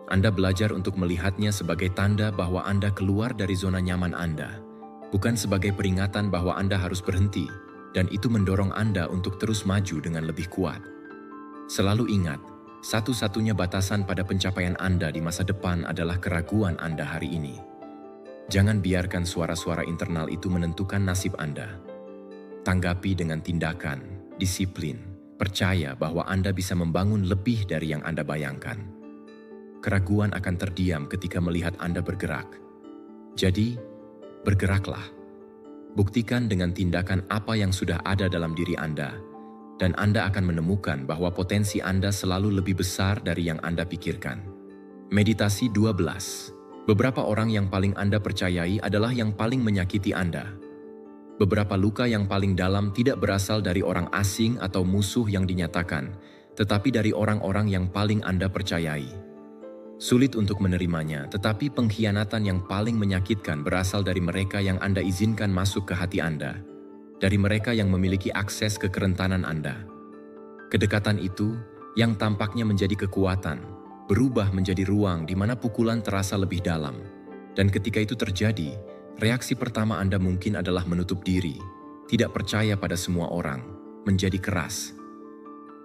Anda belajar untuk melihatnya sebagai tanda bahwa Anda keluar dari zona nyaman Anda, bukan sebagai peringatan bahwa Anda harus berhenti, dan itu mendorong Anda untuk terus maju dengan lebih kuat. Selalu ingat, satu-satunya batasan pada pencapaian Anda di masa depan adalah keraguan Anda hari ini. Jangan biarkan suara-suara internal itu menentukan nasib Anda. Tanggapi dengan tindakan, disiplin, percaya bahwa Anda bisa membangun lebih dari yang Anda bayangkan. Keraguan akan terdiam ketika melihat Anda bergerak. Jadi, bergeraklah. Buktikan dengan tindakan apa yang sudah ada dalam diri Anda, dan Anda akan menemukan bahwa potensi Anda selalu lebih besar dari yang Anda pikirkan. Meditasi 12. Beberapa orang yang paling Anda percayai adalah yang paling menyakiti Anda. Beberapa luka yang paling dalam tidak berasal dari orang asing atau musuh yang dinyatakan, tetapi dari orang-orang yang paling Anda percayai. Sulit untuk menerimanya, tetapi pengkhianatan yang paling menyakitkan berasal dari mereka yang Anda izinkan masuk ke hati Anda, dari mereka yang memiliki akses ke kerentanan Anda. Kedekatan itu, yang tampaknya menjadi kekuatan, berubah menjadi ruang di mana pukulan terasa lebih dalam. Dan ketika itu terjadi, reaksi pertama Anda mungkin adalah menutup diri, tidak percaya pada semua orang, menjadi keras.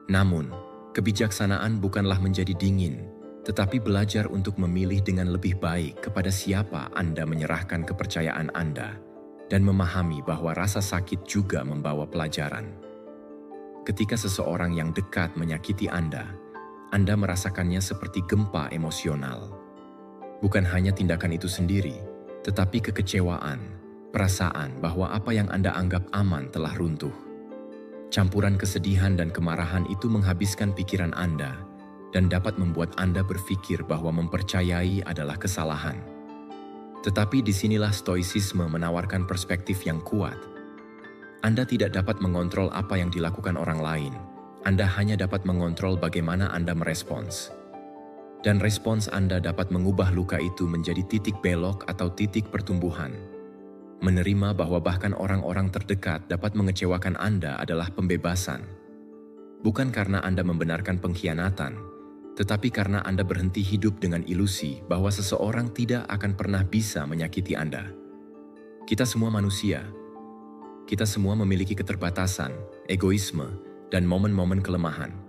Namun, kebijaksanaan bukanlah menjadi dingin, tetapi belajar untuk memilih dengan lebih baik kepada siapa Anda menyerahkan kepercayaan Anda, dan memahami bahwa rasa sakit juga membawa pelajaran. Ketika seseorang yang dekat menyakiti Anda merasakannya seperti gempa emosional. Bukan hanya tindakan itu sendiri, tetapi kekecewaan, perasaan bahwa apa yang Anda anggap aman telah runtuh. Campuran kesedihan dan kemarahan itu menghabiskan pikiran Anda dan dapat membuat Anda berpikir bahwa mempercayai adalah kesalahan. Tetapi disinilah stoicisme menawarkan perspektif yang kuat. Anda tidak dapat mengontrol apa yang dilakukan orang lain. Anda hanya dapat mengontrol bagaimana Anda merespons. Dan respons Anda dapat mengubah luka itu menjadi titik belok atau titik pertumbuhan. Menerima bahwa bahkan orang-orang terdekat dapat mengecewakan Anda adalah pembebasan. Bukan karena Anda membenarkan pengkhianatan, tetapi karena Anda berhenti hidup dengan ilusi bahwa seseorang tidak akan pernah bisa menyakiti Anda. Kita semua manusia. Kita semua memiliki keterbatasan, egoisme, dan momen-momen kelemahan.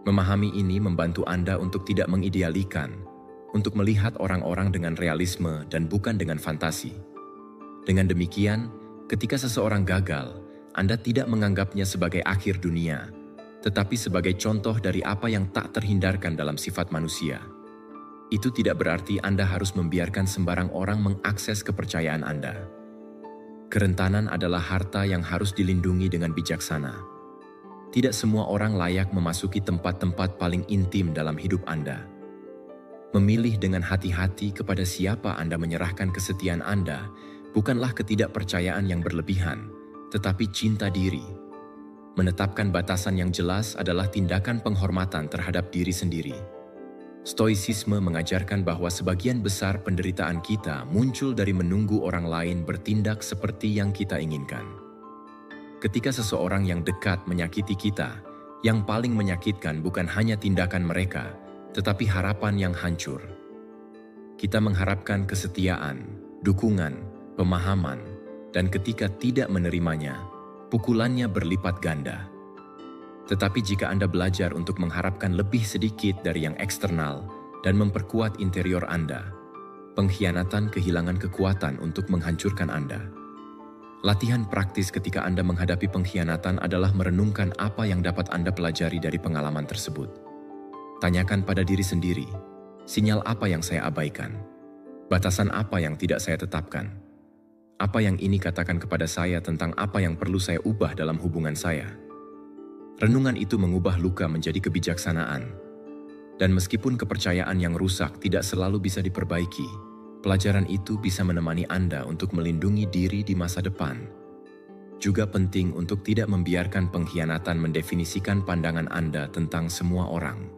Memahami ini membantu Anda untuk tidak mengidealikan, untuk melihat orang-orang dengan realisme dan bukan dengan fantasi. Dengan demikian, ketika seseorang gagal, Anda tidak menganggapnya sebagai akhir dunia, tetapi sebagai contoh dari apa yang tak terhindarkan dalam sifat manusia. Itu tidak berarti Anda harus membiarkan sembarang orang mengakses kepercayaan Anda. Kerentanan adalah harta yang harus dilindungi dengan bijaksana. Tidak semua orang layak memasuki tempat-tempat paling intim dalam hidup Anda. Memilih dengan hati-hati kepada siapa Anda menyerahkan kesetiaan Anda bukanlah ketidakpercayaan yang berlebihan, tetapi cinta diri. Menetapkan batasan yang jelas adalah tindakan penghormatan terhadap diri sendiri. Stoicisme mengajarkan bahwa sebagian besar penderitaan kita muncul dari menunggu orang lain bertindak seperti yang kita inginkan. Ketika seseorang yang dekat menyakiti kita, yang paling menyakitkan bukan hanya tindakan mereka, tetapi harapan yang hancur. Kita mengharapkan kesetiaan, dukungan, pemahaman, dan ketika tidak menerimanya, pukulannya berlipat ganda. Tetapi jika Anda belajar untuk mengharapkan lebih sedikit dari yang eksternal dan memperkuat interior Anda, pengkhianatan kehilangan kekuatan untuk menghancurkan Anda. Latihan praktis ketika Anda menghadapi pengkhianatan adalah merenungkan apa yang dapat Anda pelajari dari pengalaman tersebut. Tanyakan pada diri sendiri, sinyal apa yang saya abaikan? Batasan apa yang tidak saya tetapkan? Apa yang ini katakan kepada saya tentang apa yang perlu saya ubah dalam hubungan saya? Renungan itu mengubah luka menjadi kebijaksanaan. Dan meskipun kepercayaan yang rusak tidak selalu bisa diperbaiki, pelajaran itu bisa menemani Anda untuk melindungi diri di masa depan. Juga penting untuk tidak membiarkan pengkhianatan mendefinisikan pandangan Anda tentang semua orang.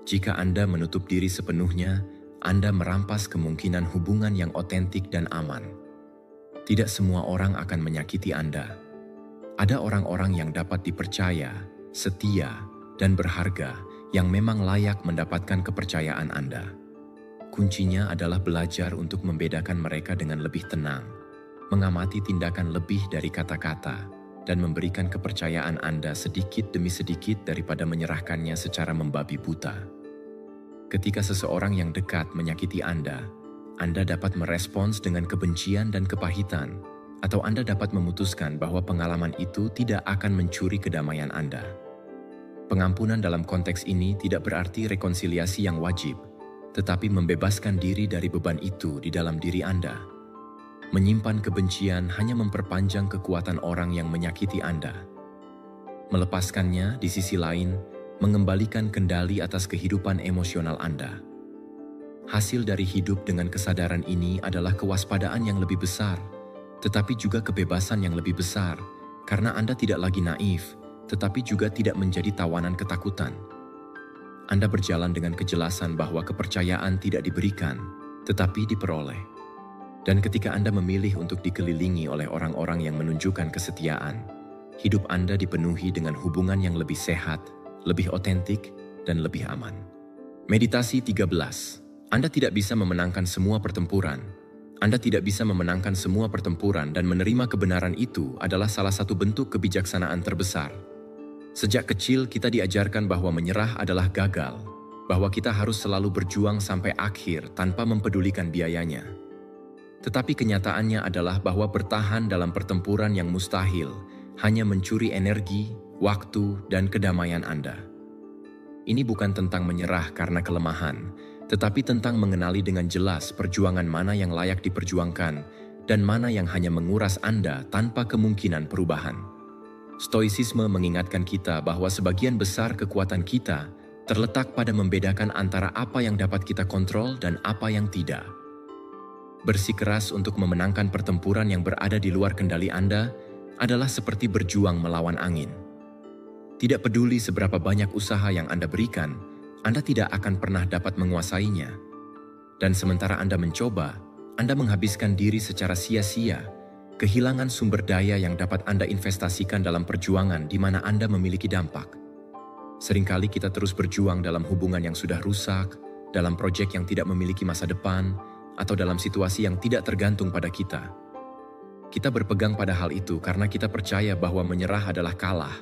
Jika Anda menutup diri sepenuhnya, Anda merampas kemungkinan hubungan yang otentik dan aman. Tidak semua orang akan menyakiti Anda. Ada orang-orang yang dapat dipercaya, setia, dan berharga yang memang layak mendapatkan kepercayaan Anda. Kuncinya adalah belajar untuk membedakan mereka dengan lebih tenang, mengamati tindakan lebih dari kata-kata, dan memberikan kepercayaan Anda sedikit demi sedikit daripada menyerahkannya secara membabi buta. Ketika seseorang yang dekat menyakiti Anda dapat merespons dengan kebencian dan kepahitan, atau Anda dapat memutuskan bahwa pengalaman itu tidak akan mencuri kedamaian Anda. Pengampunan dalam konteks ini tidak berarti rekonsiliasi yang wajib, tetapi membebaskan diri dari beban itu di dalam diri Anda. Menyimpan kebencian hanya memperpanjang kekuatan orang yang menyakiti Anda. Melepaskannya, di sisi lain, mengembalikan kendali atas kehidupan emosional Anda. Hasil dari hidup dengan kesadaran ini adalah kewaspadaan yang lebih besar, tetapi juga kebebasan yang lebih besar, karena Anda tidak lagi naif, tetapi juga tidak menjadi tawanan ketakutan. Anda berjalan dengan kejelasan bahwa kepercayaan tidak diberikan, tetapi diperoleh. Dan ketika Anda memilih untuk dikelilingi oleh orang-orang yang menunjukkan kesetiaan, hidup Anda dipenuhi dengan hubungan yang lebih sehat, lebih otentik, dan lebih aman. Meditasi 13. Anda tidak bisa memenangkan semua pertempuran. Anda tidak bisa memenangkan semua pertempuran, dan menerima kebenaran itu adalah salah satu bentuk kebijaksanaan terbesar. Sejak kecil kita diajarkan bahwa menyerah adalah gagal, bahwa kita harus selalu berjuang sampai akhir tanpa mempedulikan biayanya. Tetapi kenyataannya adalah bahwa bertahan dalam pertempuran yang mustahil hanya mencuri energi, waktu, dan kedamaian Anda. Ini bukan tentang menyerah karena kelemahan, tetapi tentang mengenali dengan jelas perjuangan mana yang layak diperjuangkan dan mana yang hanya menguras Anda tanpa kemungkinan perubahan. Stoicisme mengingatkan kita bahwa sebagian besar kekuatan kita terletak pada membedakan antara apa yang dapat kita kontrol dan apa yang tidak. Bersikeras untuk memenangkan pertempuran yang berada di luar kendali Anda adalah seperti berjuang melawan angin. Tidak peduli seberapa banyak usaha yang Anda berikan, Anda tidak akan pernah dapat menguasainya. Dan sementara Anda mencoba, Anda menghabiskan diri secara sia-sia, kehilangan sumber daya yang dapat Anda investasikan dalam perjuangan di mana Anda memiliki dampak. Seringkali kita terus berjuang dalam hubungan yang sudah rusak, dalam proyek yang tidak memiliki masa depan, atau dalam situasi yang tidak tergantung pada kita. Kita berpegang pada hal itu karena kita percaya bahwa menyerah adalah kalah,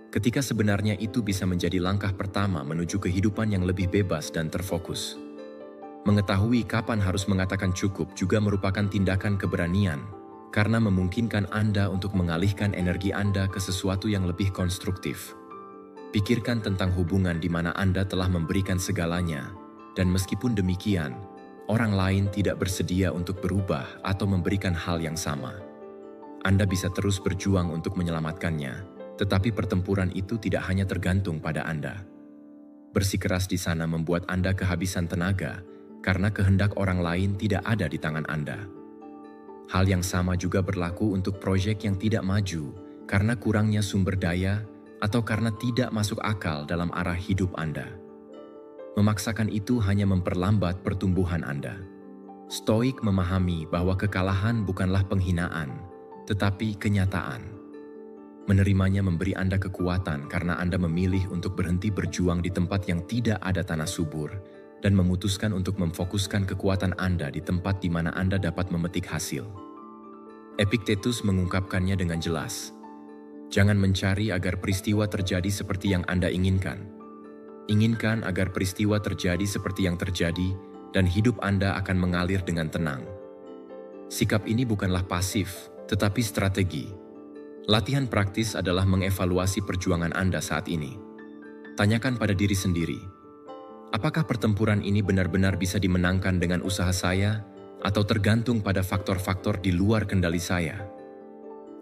ketika sebenarnya itu bisa menjadi langkah pertama menuju kehidupan yang lebih bebas dan terfokus. Mengetahui kapan harus mengatakan cukup juga merupakan tindakan keberanian, karena memungkinkan Anda untuk mengalihkan energi Anda ke sesuatu yang lebih konstruktif. Pikirkan tentang hubungan di mana Anda telah memberikan segalanya, dan meskipun demikian, orang lain tidak bersedia untuk berubah atau memberikan hal yang sama. Anda bisa terus berjuang untuk menyelamatkannya, tetapi pertempuran itu tidak hanya tergantung pada Anda. Bersikeras di sana membuat Anda kehabisan tenaga, karena kehendak orang lain tidak ada di tangan Anda. Hal yang sama juga berlaku untuk proyek yang tidak maju karena kurangnya sumber daya atau karena tidak masuk akal dalam arah hidup Anda. Memaksakan itu hanya memperlambat pertumbuhan Anda. Stoik memahami bahwa kekalahan bukanlah penghinaan, tetapi kenyataan. Menerimanya memberi Anda kekuatan karena Anda memilih untuk berhenti berjuang di tempat yang tidak ada tanah subur dan memutuskan untuk memfokuskan kekuatan Anda di tempat di mana Anda dapat memetik hasil. Epictetus mengungkapkannya dengan jelas. Jangan mencari agar peristiwa terjadi seperti yang Anda inginkan. Inginkan agar peristiwa terjadi seperti yang terjadi dan hidup Anda akan mengalir dengan tenang. Sikap ini bukanlah pasif, tetapi strategi. Latihan praktis adalah mengevaluasi perjuangan Anda saat ini. Tanyakan pada diri sendiri, apakah pertempuran ini benar-benar bisa dimenangkan dengan usaha saya, atau tergantung pada faktor-faktor di luar kendali saya?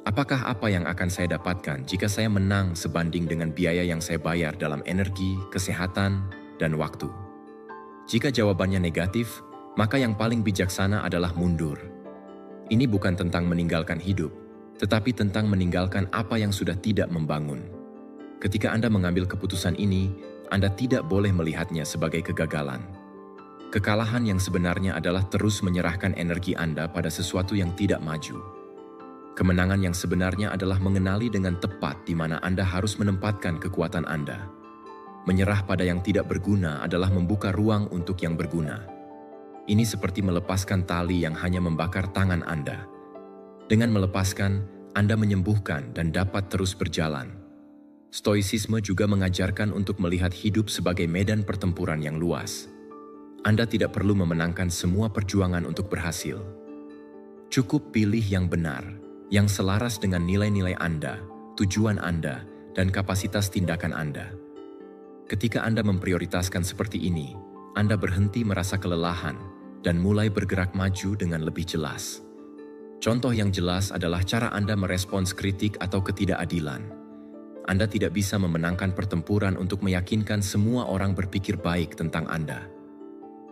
Apakah apa yang akan saya dapatkan jika saya menang sebanding dengan biaya yang saya bayar dalam energi, kesehatan, dan waktu? Jika jawabannya negatif, maka yang paling bijaksana adalah mundur. Ini bukan tentang meninggalkan hidup, tetapi tentang meninggalkan apa yang sudah tidak membangun. Ketika Anda mengambil keputusan ini, Anda tidak boleh melihatnya sebagai kegagalan. Kekalahan yang sebenarnya adalah terus menyerahkan energi Anda pada sesuatu yang tidak maju. Kemenangan yang sebenarnya adalah mengenali dengan tepat di mana Anda harus menempatkan kekuatan Anda. Menyerah pada yang tidak berguna adalah membuka ruang untuk yang berguna. Ini seperti melepaskan tali yang hanya membakar tangan Anda. Dengan melepaskan, Anda menyembuhkan dan dapat terus berjalan. Stoicisme juga mengajarkan untuk melihat hidup sebagai medan pertempuran yang luas. Anda tidak perlu memenangkan semua perjuangan untuk berhasil. Cukup pilih yang benar, yang selaras dengan nilai-nilai Anda, tujuan Anda, dan kapasitas tindakan Anda. Ketika Anda memprioritaskan seperti ini, Anda berhenti merasa kelelahan dan mulai bergerak maju dengan lebih jelas. Contoh yang jelas adalah cara Anda merespons kritik atau ketidakadilan. Anda tidak bisa memenangkan pertempuran untuk meyakinkan semua orang berpikir baik tentang Anda.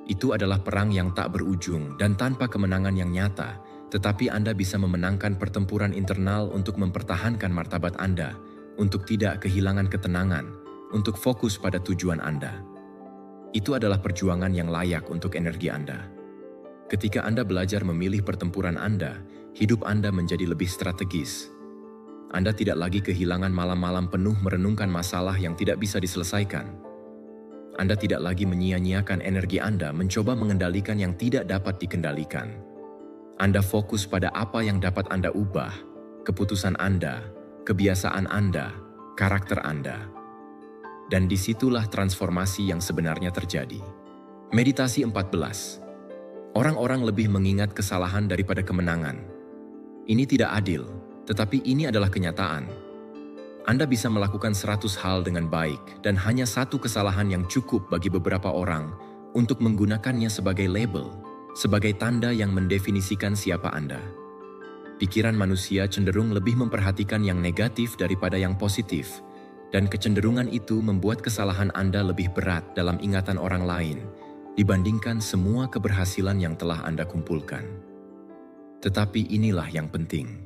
Itu adalah perang yang tak berujung dan tanpa kemenangan yang nyata, Tetapi Anda bisa memenangkan pertempuran internal untuk mempertahankan martabat Anda, untuk tidak kehilangan ketenangan, untuk fokus pada tujuan Anda. Itu adalah perjuangan yang layak untuk energi Anda. Ketika Anda belajar memilih pertempuran Anda, hidup Anda menjadi lebih strategis. Anda tidak lagi kehilangan malam-malam penuh merenungkan masalah yang tidak bisa diselesaikan. Anda tidak lagi menyia-nyiakan energi Anda mencoba mengendalikan yang tidak dapat dikendalikan. Anda fokus pada apa yang dapat Anda ubah, keputusan Anda, kebiasaan Anda, karakter Anda. Dan disitulah transformasi yang sebenarnya terjadi. Meditasi 14. Orang-orang lebih mengingat kesalahan daripada kemenangan. Ini tidak adil, tetapi ini adalah kenyataan. Anda bisa melakukan 100 hal dengan baik dan hanya satu kesalahan yang cukup bagi beberapa orang untuk menggunakannya sebagai label, sebagai tanda yang mendefinisikan siapa Anda. Pikiran manusia cenderung lebih memperhatikan yang negatif daripada yang positif, dan kecenderungan itu membuat kesalahan Anda lebih berat dalam ingatan orang lain dibandingkan semua keberhasilan yang telah Anda kumpulkan. Tetapi inilah yang penting.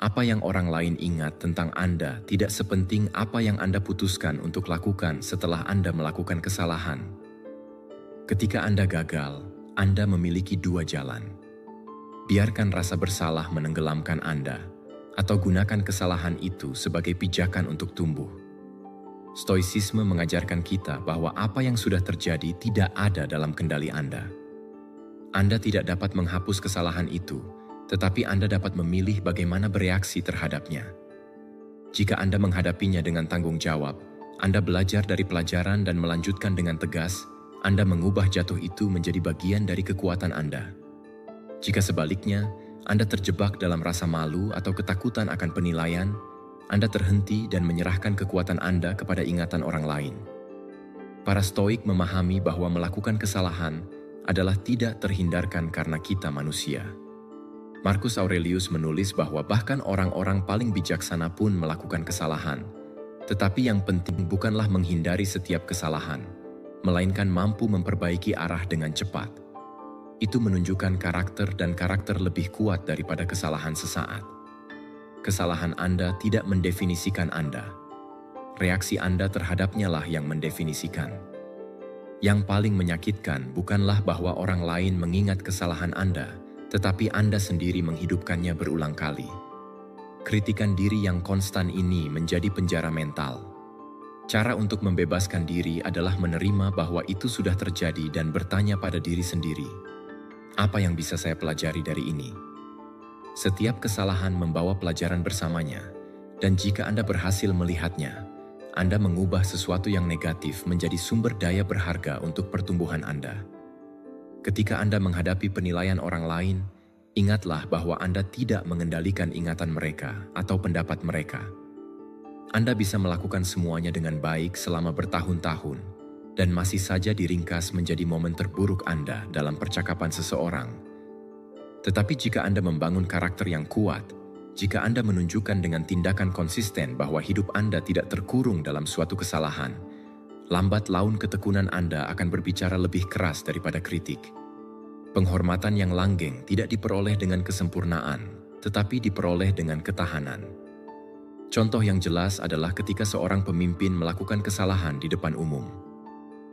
Apa yang orang lain ingat tentang Anda tidak sepenting apa yang Anda putuskan untuk lakukan setelah Anda melakukan kesalahan. Ketika Anda gagal, Anda memiliki dua jalan. Biarkan rasa bersalah menenggelamkan Anda, atau gunakan kesalahan itu sebagai pijakan untuk tumbuh. Stoicisme mengajarkan kita bahwa apa yang sudah terjadi tidak ada dalam kendali Anda. Anda tidak dapat menghapus kesalahan itu, tetapi Anda dapat memilih bagaimana bereaksi terhadapnya. Jika Anda menghadapinya dengan tanggung jawab, Anda belajar dari pelajaran dan melanjutkan dengan tegas, Anda mengubah jatuh itu menjadi bagian dari kekuatan Anda. Jika sebaliknya, Anda terjebak dalam rasa malu atau ketakutan akan penilaian, Anda terhenti dan menyerahkan kekuatan Anda kepada ingatan orang lain. Para Stoik memahami bahwa melakukan kesalahan adalah tidak terhindarkan karena kita manusia. Marcus Aurelius menulis bahwa bahkan orang-orang paling bijaksana pun melakukan kesalahan. Tetapi yang penting bukanlah menghindari setiap kesalahan, melainkan mampu memperbaiki arah dengan cepat. Itu menunjukkan karakter dan karakter lebih kuat daripada kesalahan sesaat. Kesalahan Anda tidak mendefinisikan Anda. Reaksi Anda terhadapnya lah yang mendefinisikan. Yang paling menyakitkan bukanlah bahwa orang lain mengingat kesalahan Anda, tetapi Anda sendiri menghidupkannya berulang kali. Kritikan diri yang konstan ini menjadi penjara mental. Cara untuk membebaskan diri adalah menerima bahwa itu sudah terjadi dan bertanya pada diri sendiri, apa yang bisa saya pelajari dari ini? Setiap kesalahan membawa pelajaran bersamanya, dan jika Anda berhasil melihatnya, Anda mengubah sesuatu yang negatif menjadi sumber daya berharga untuk pertumbuhan Anda. Ketika Anda menghadapi penilaian orang lain, ingatlah bahwa Anda tidak mengendalikan ingatan mereka atau pendapat mereka. Anda bisa melakukan semuanya dengan baik selama bertahun-tahun, dan masih saja diringkas menjadi momen terburuk Anda dalam percakapan seseorang. Tetapi jika Anda membangun karakter yang kuat, jika Anda menunjukkan dengan tindakan konsisten bahwa hidup Anda tidak terkurung dalam suatu kesalahan, lambat laun ketekunan Anda akan berbicara lebih keras daripada kritik. Penghormatan yang langgeng tidak diperoleh dengan kesempurnaan, tetapi diperoleh dengan ketahanan. Contoh yang jelas adalah ketika seorang pemimpin melakukan kesalahan di depan umum.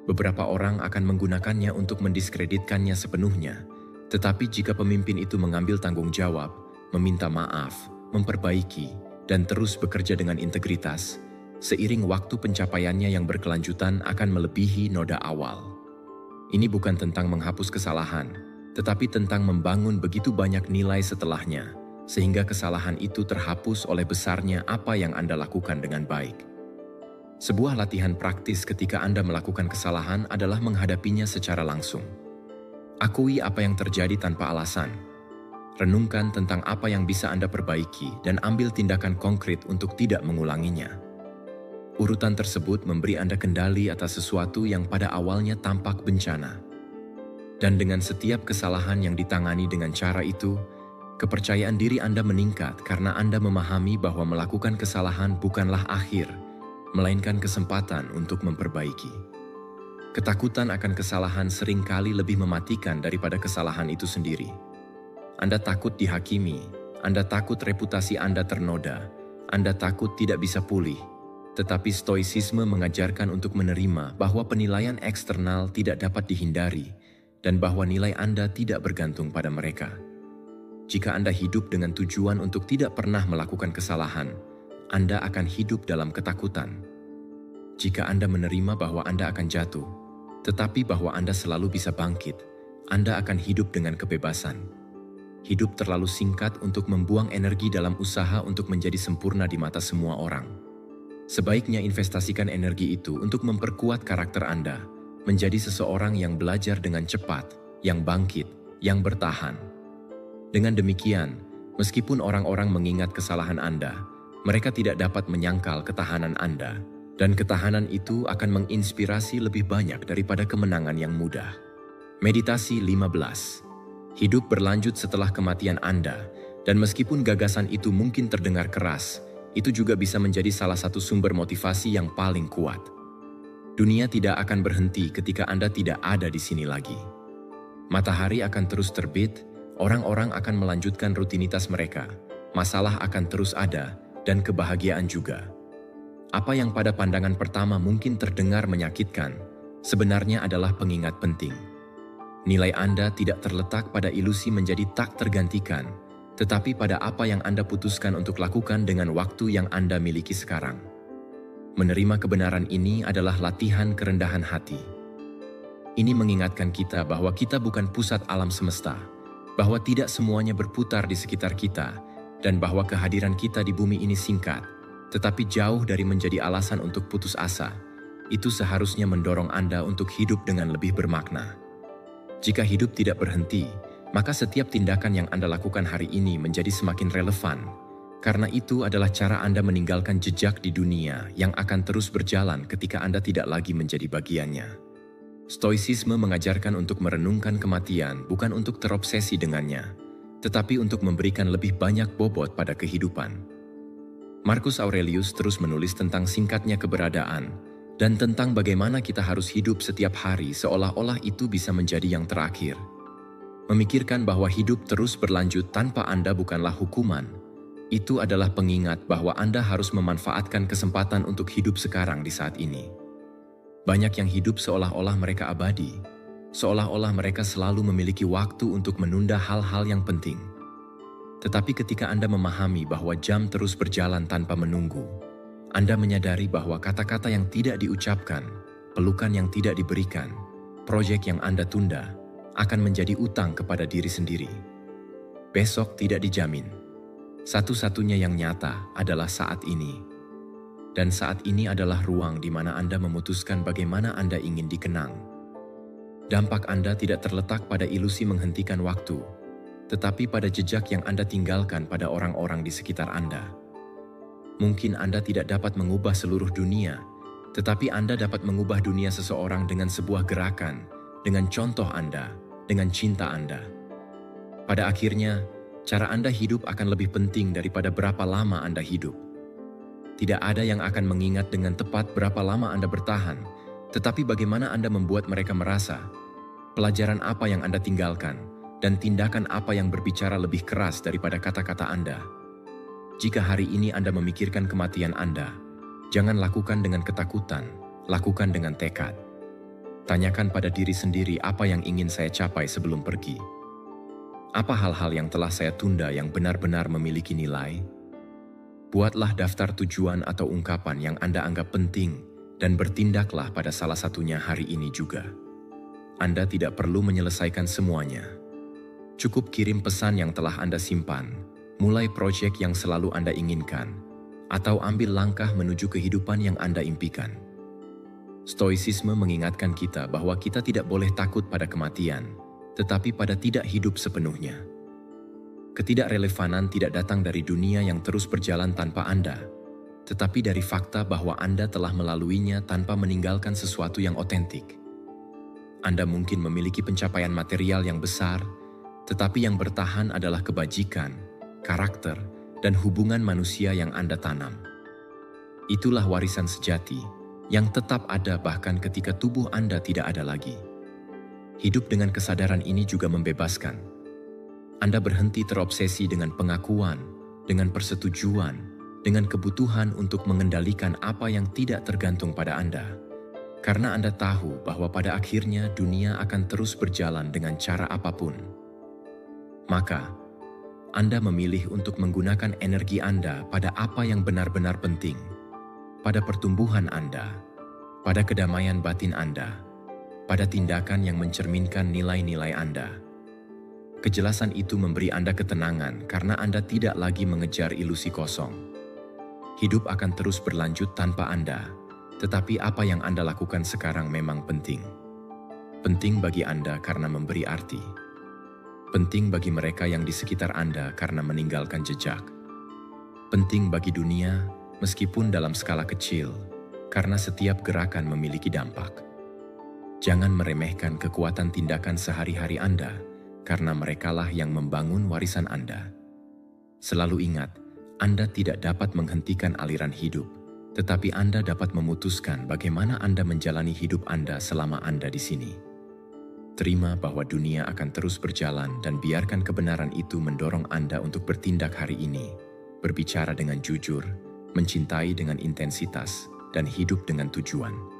Beberapa orang akan menggunakannya untuk mendiskreditkannya sepenuhnya, tetapi jika pemimpin itu mengambil tanggung jawab, meminta maaf, memperbaiki, dan terus bekerja dengan integritas, seiring waktu pencapaiannya yang berkelanjutan akan melebihi noda awal. Ini bukan tentang menghapus kesalahan, tetapi tentang membangun begitu banyak nilai setelahnya, sehingga kesalahan itu terhapus oleh besarnya apa yang Anda lakukan dengan baik. Sebuah latihan praktis ketika Anda melakukan kesalahan adalah menghadapinya secara langsung. Akui apa yang terjadi tanpa alasan. Renungkan tentang apa yang bisa Anda perbaiki dan ambil tindakan konkret untuk tidak mengulanginya. Urutan tersebut memberi Anda kendali atas sesuatu yang pada awalnya tampak bencana. Dan dengan setiap kesalahan yang ditangani dengan cara itu, kepercayaan diri Anda meningkat karena Anda memahami bahwa melakukan kesalahan bukanlah akhir, melainkan kesempatan untuk memperbaiki. Ketakutan akan kesalahan seringkali lebih mematikan daripada kesalahan itu sendiri. Anda takut dihakimi, Anda takut reputasi Anda ternoda, Anda takut tidak bisa pulih. Tetapi stoicisme mengajarkan untuk menerima bahwa penilaian eksternal tidak dapat dihindari dan bahwa nilai Anda tidak bergantung pada mereka. Jika Anda hidup dengan tujuan untuk tidak pernah melakukan kesalahan, Anda akan hidup dalam ketakutan. Jika Anda menerima bahwa Anda akan jatuh, tetapi bahwa Anda selalu bisa bangkit, Anda akan hidup dengan kebebasan. Hidup terlalu singkat untuk membuang energi dalam usaha untuk menjadi sempurna di mata semua orang. Sebaiknya investasikan energi itu untuk memperkuat karakter Anda, menjadi seseorang yang belajar dengan cepat, yang bangkit, yang bertahan. Dengan demikian, meskipun orang-orang mengingat kesalahan Anda, mereka tidak dapat menyangkal ketahanan Anda, dan ketahanan itu akan menginspirasi lebih banyak daripada kemenangan yang mudah. Meditasi 15. Hidup berlanjut setelah kematian Anda, dan meskipun gagasan itu mungkin terdengar keras, itu juga bisa menjadi salah satu sumber motivasi yang paling kuat. Dunia tidak akan berhenti ketika Anda tidak ada di sini lagi. Matahari akan terus terbit, orang-orang akan melanjutkan rutinitas mereka, masalah akan terus ada, dan kebahagiaan juga. Apa yang pada pandangan pertama mungkin terdengar menyakitkan, sebenarnya adalah pengingat penting. Nilai Anda tidak terletak pada ilusi menjadi tak tergantikan, tetapi pada apa yang Anda putuskan untuk lakukan dengan waktu yang Anda miliki sekarang. Menerima kebenaran ini adalah latihan kerendahan hati. Ini mengingatkan kita bahwa kita bukan pusat alam semesta, bahwa tidak semuanya berputar di sekitar kita, dan bahwa kehadiran kita di bumi ini singkat, tetapi jauh dari menjadi alasan untuk putus asa. Itu seharusnya mendorong Anda untuk hidup dengan lebih bermakna. Jika hidup tidak berhenti, maka setiap tindakan yang Anda lakukan hari ini menjadi semakin relevan, karena itu adalah cara Anda meninggalkan jejak di dunia yang akan terus berjalan ketika Anda tidak lagi menjadi bagiannya. Stoicisme mengajarkan untuk merenungkan kematian bukan untuk terobsesi dengannya, tetapi untuk memberikan lebih banyak bobot pada kehidupan. Marcus Aurelius terus menulis tentang singkatnya keberadaan, dan tentang bagaimana kita harus hidup setiap hari seolah-olah itu bisa menjadi yang terakhir. Memikirkan bahwa hidup terus berlanjut tanpa Anda bukanlah hukuman. Itu adalah pengingat bahwa Anda harus memanfaatkan kesempatan untuk hidup sekarang di saat ini. Banyak yang hidup seolah-olah mereka abadi, seolah-olah mereka selalu memiliki waktu untuk menunda hal-hal yang penting. Tetapi ketika Anda memahami bahwa jam terus berjalan tanpa menunggu, Anda menyadari bahwa kata-kata yang tidak diucapkan, pelukan yang tidak diberikan, proyek yang Anda tunda, akan menjadi utang kepada diri sendiri. Besok tidak dijamin. Satu-satunya yang nyata adalah saat ini. Dan saat ini adalah ruang di mana Anda memutuskan bagaimana Anda ingin dikenang. Dampak Anda tidak terletak pada ilusi menghentikan waktu, tetapi pada jejak yang Anda tinggalkan pada orang-orang di sekitar Anda. Mungkin Anda tidak dapat mengubah seluruh dunia, tetapi Anda dapat mengubah dunia seseorang dengan sebuah gerakan, dengan contoh Anda, dengan cinta Anda. Pada akhirnya, cara Anda hidup akan lebih penting daripada berapa lama Anda hidup. Tidak ada yang akan mengingat dengan tepat berapa lama Anda bertahan, tetapi bagaimana Anda membuat mereka merasa, pelajaran apa yang Anda tinggalkan, dan tindakan apa yang berbicara lebih keras daripada kata-kata Anda. Jika hari ini Anda memikirkan kematian Anda, jangan lakukan dengan ketakutan, lakukan dengan tekad. Tanyakan pada diri sendiri apa yang ingin saya capai sebelum pergi. Apa hal-hal yang telah saya tunda yang benar-benar memiliki nilai? Buatlah daftar tujuan atau ungkapan yang Anda anggap penting dan bertindaklah pada salah satunya hari ini juga. Anda tidak perlu menyelesaikan semuanya. Cukup kirim pesan yang telah Anda simpan, mulai proyek yang selalu Anda inginkan, atau ambil langkah menuju kehidupan yang Anda impikan. Stoicisme mengingatkan kita bahwa kita tidak boleh takut pada kematian, tetapi pada tidak hidup sepenuhnya. Ketidakrelevanan tidak datang dari dunia yang terus berjalan tanpa Anda, tetapi dari fakta bahwa Anda telah melaluinya tanpa meninggalkan sesuatu yang otentik. Anda mungkin memiliki pencapaian material yang besar, tetapi yang bertahan adalah kebajikan, karakter, dan hubungan manusia yang Anda tanam. Itulah warisan sejati yang tetap ada bahkan ketika tubuh Anda tidak ada lagi. Hidup dengan kesadaran ini juga membebaskan. Anda berhenti terobsesi dengan pengakuan, dengan persetujuan, dengan kebutuhan untuk mengendalikan apa yang tidak tergantung pada Anda. Karena Anda tahu bahwa pada akhirnya dunia akan terus berjalan dengan cara apapun. Maka, Anda memilih untuk menggunakan energi Anda pada apa yang benar-benar penting, pada pertumbuhan Anda, pada kedamaian batin Anda, pada tindakan yang mencerminkan nilai-nilai Anda. Kejelasan itu memberi Anda ketenangan karena Anda tidak lagi mengejar ilusi kosong. Hidup akan terus berlanjut tanpa Anda, tetapi apa yang Anda lakukan sekarang memang penting. Penting bagi Anda karena memberi arti. Penting bagi mereka yang di sekitar Anda karena meninggalkan jejak. Penting bagi dunia, meskipun dalam skala kecil, karena setiap gerakan memiliki dampak. Jangan meremehkan kekuatan tindakan sehari-hari Anda, karena merekalah yang membangun warisan Anda. Selalu ingat, Anda tidak dapat menghentikan aliran hidup, tetapi Anda dapat memutuskan bagaimana Anda menjalani hidup Anda selama Anda di sini. Terima bahwa dunia akan terus berjalan dan biarkan kebenaran itu mendorong Anda untuk bertindak hari ini, berbicara dengan jujur, mencintai dengan intensitas, dan hidup dengan tujuan.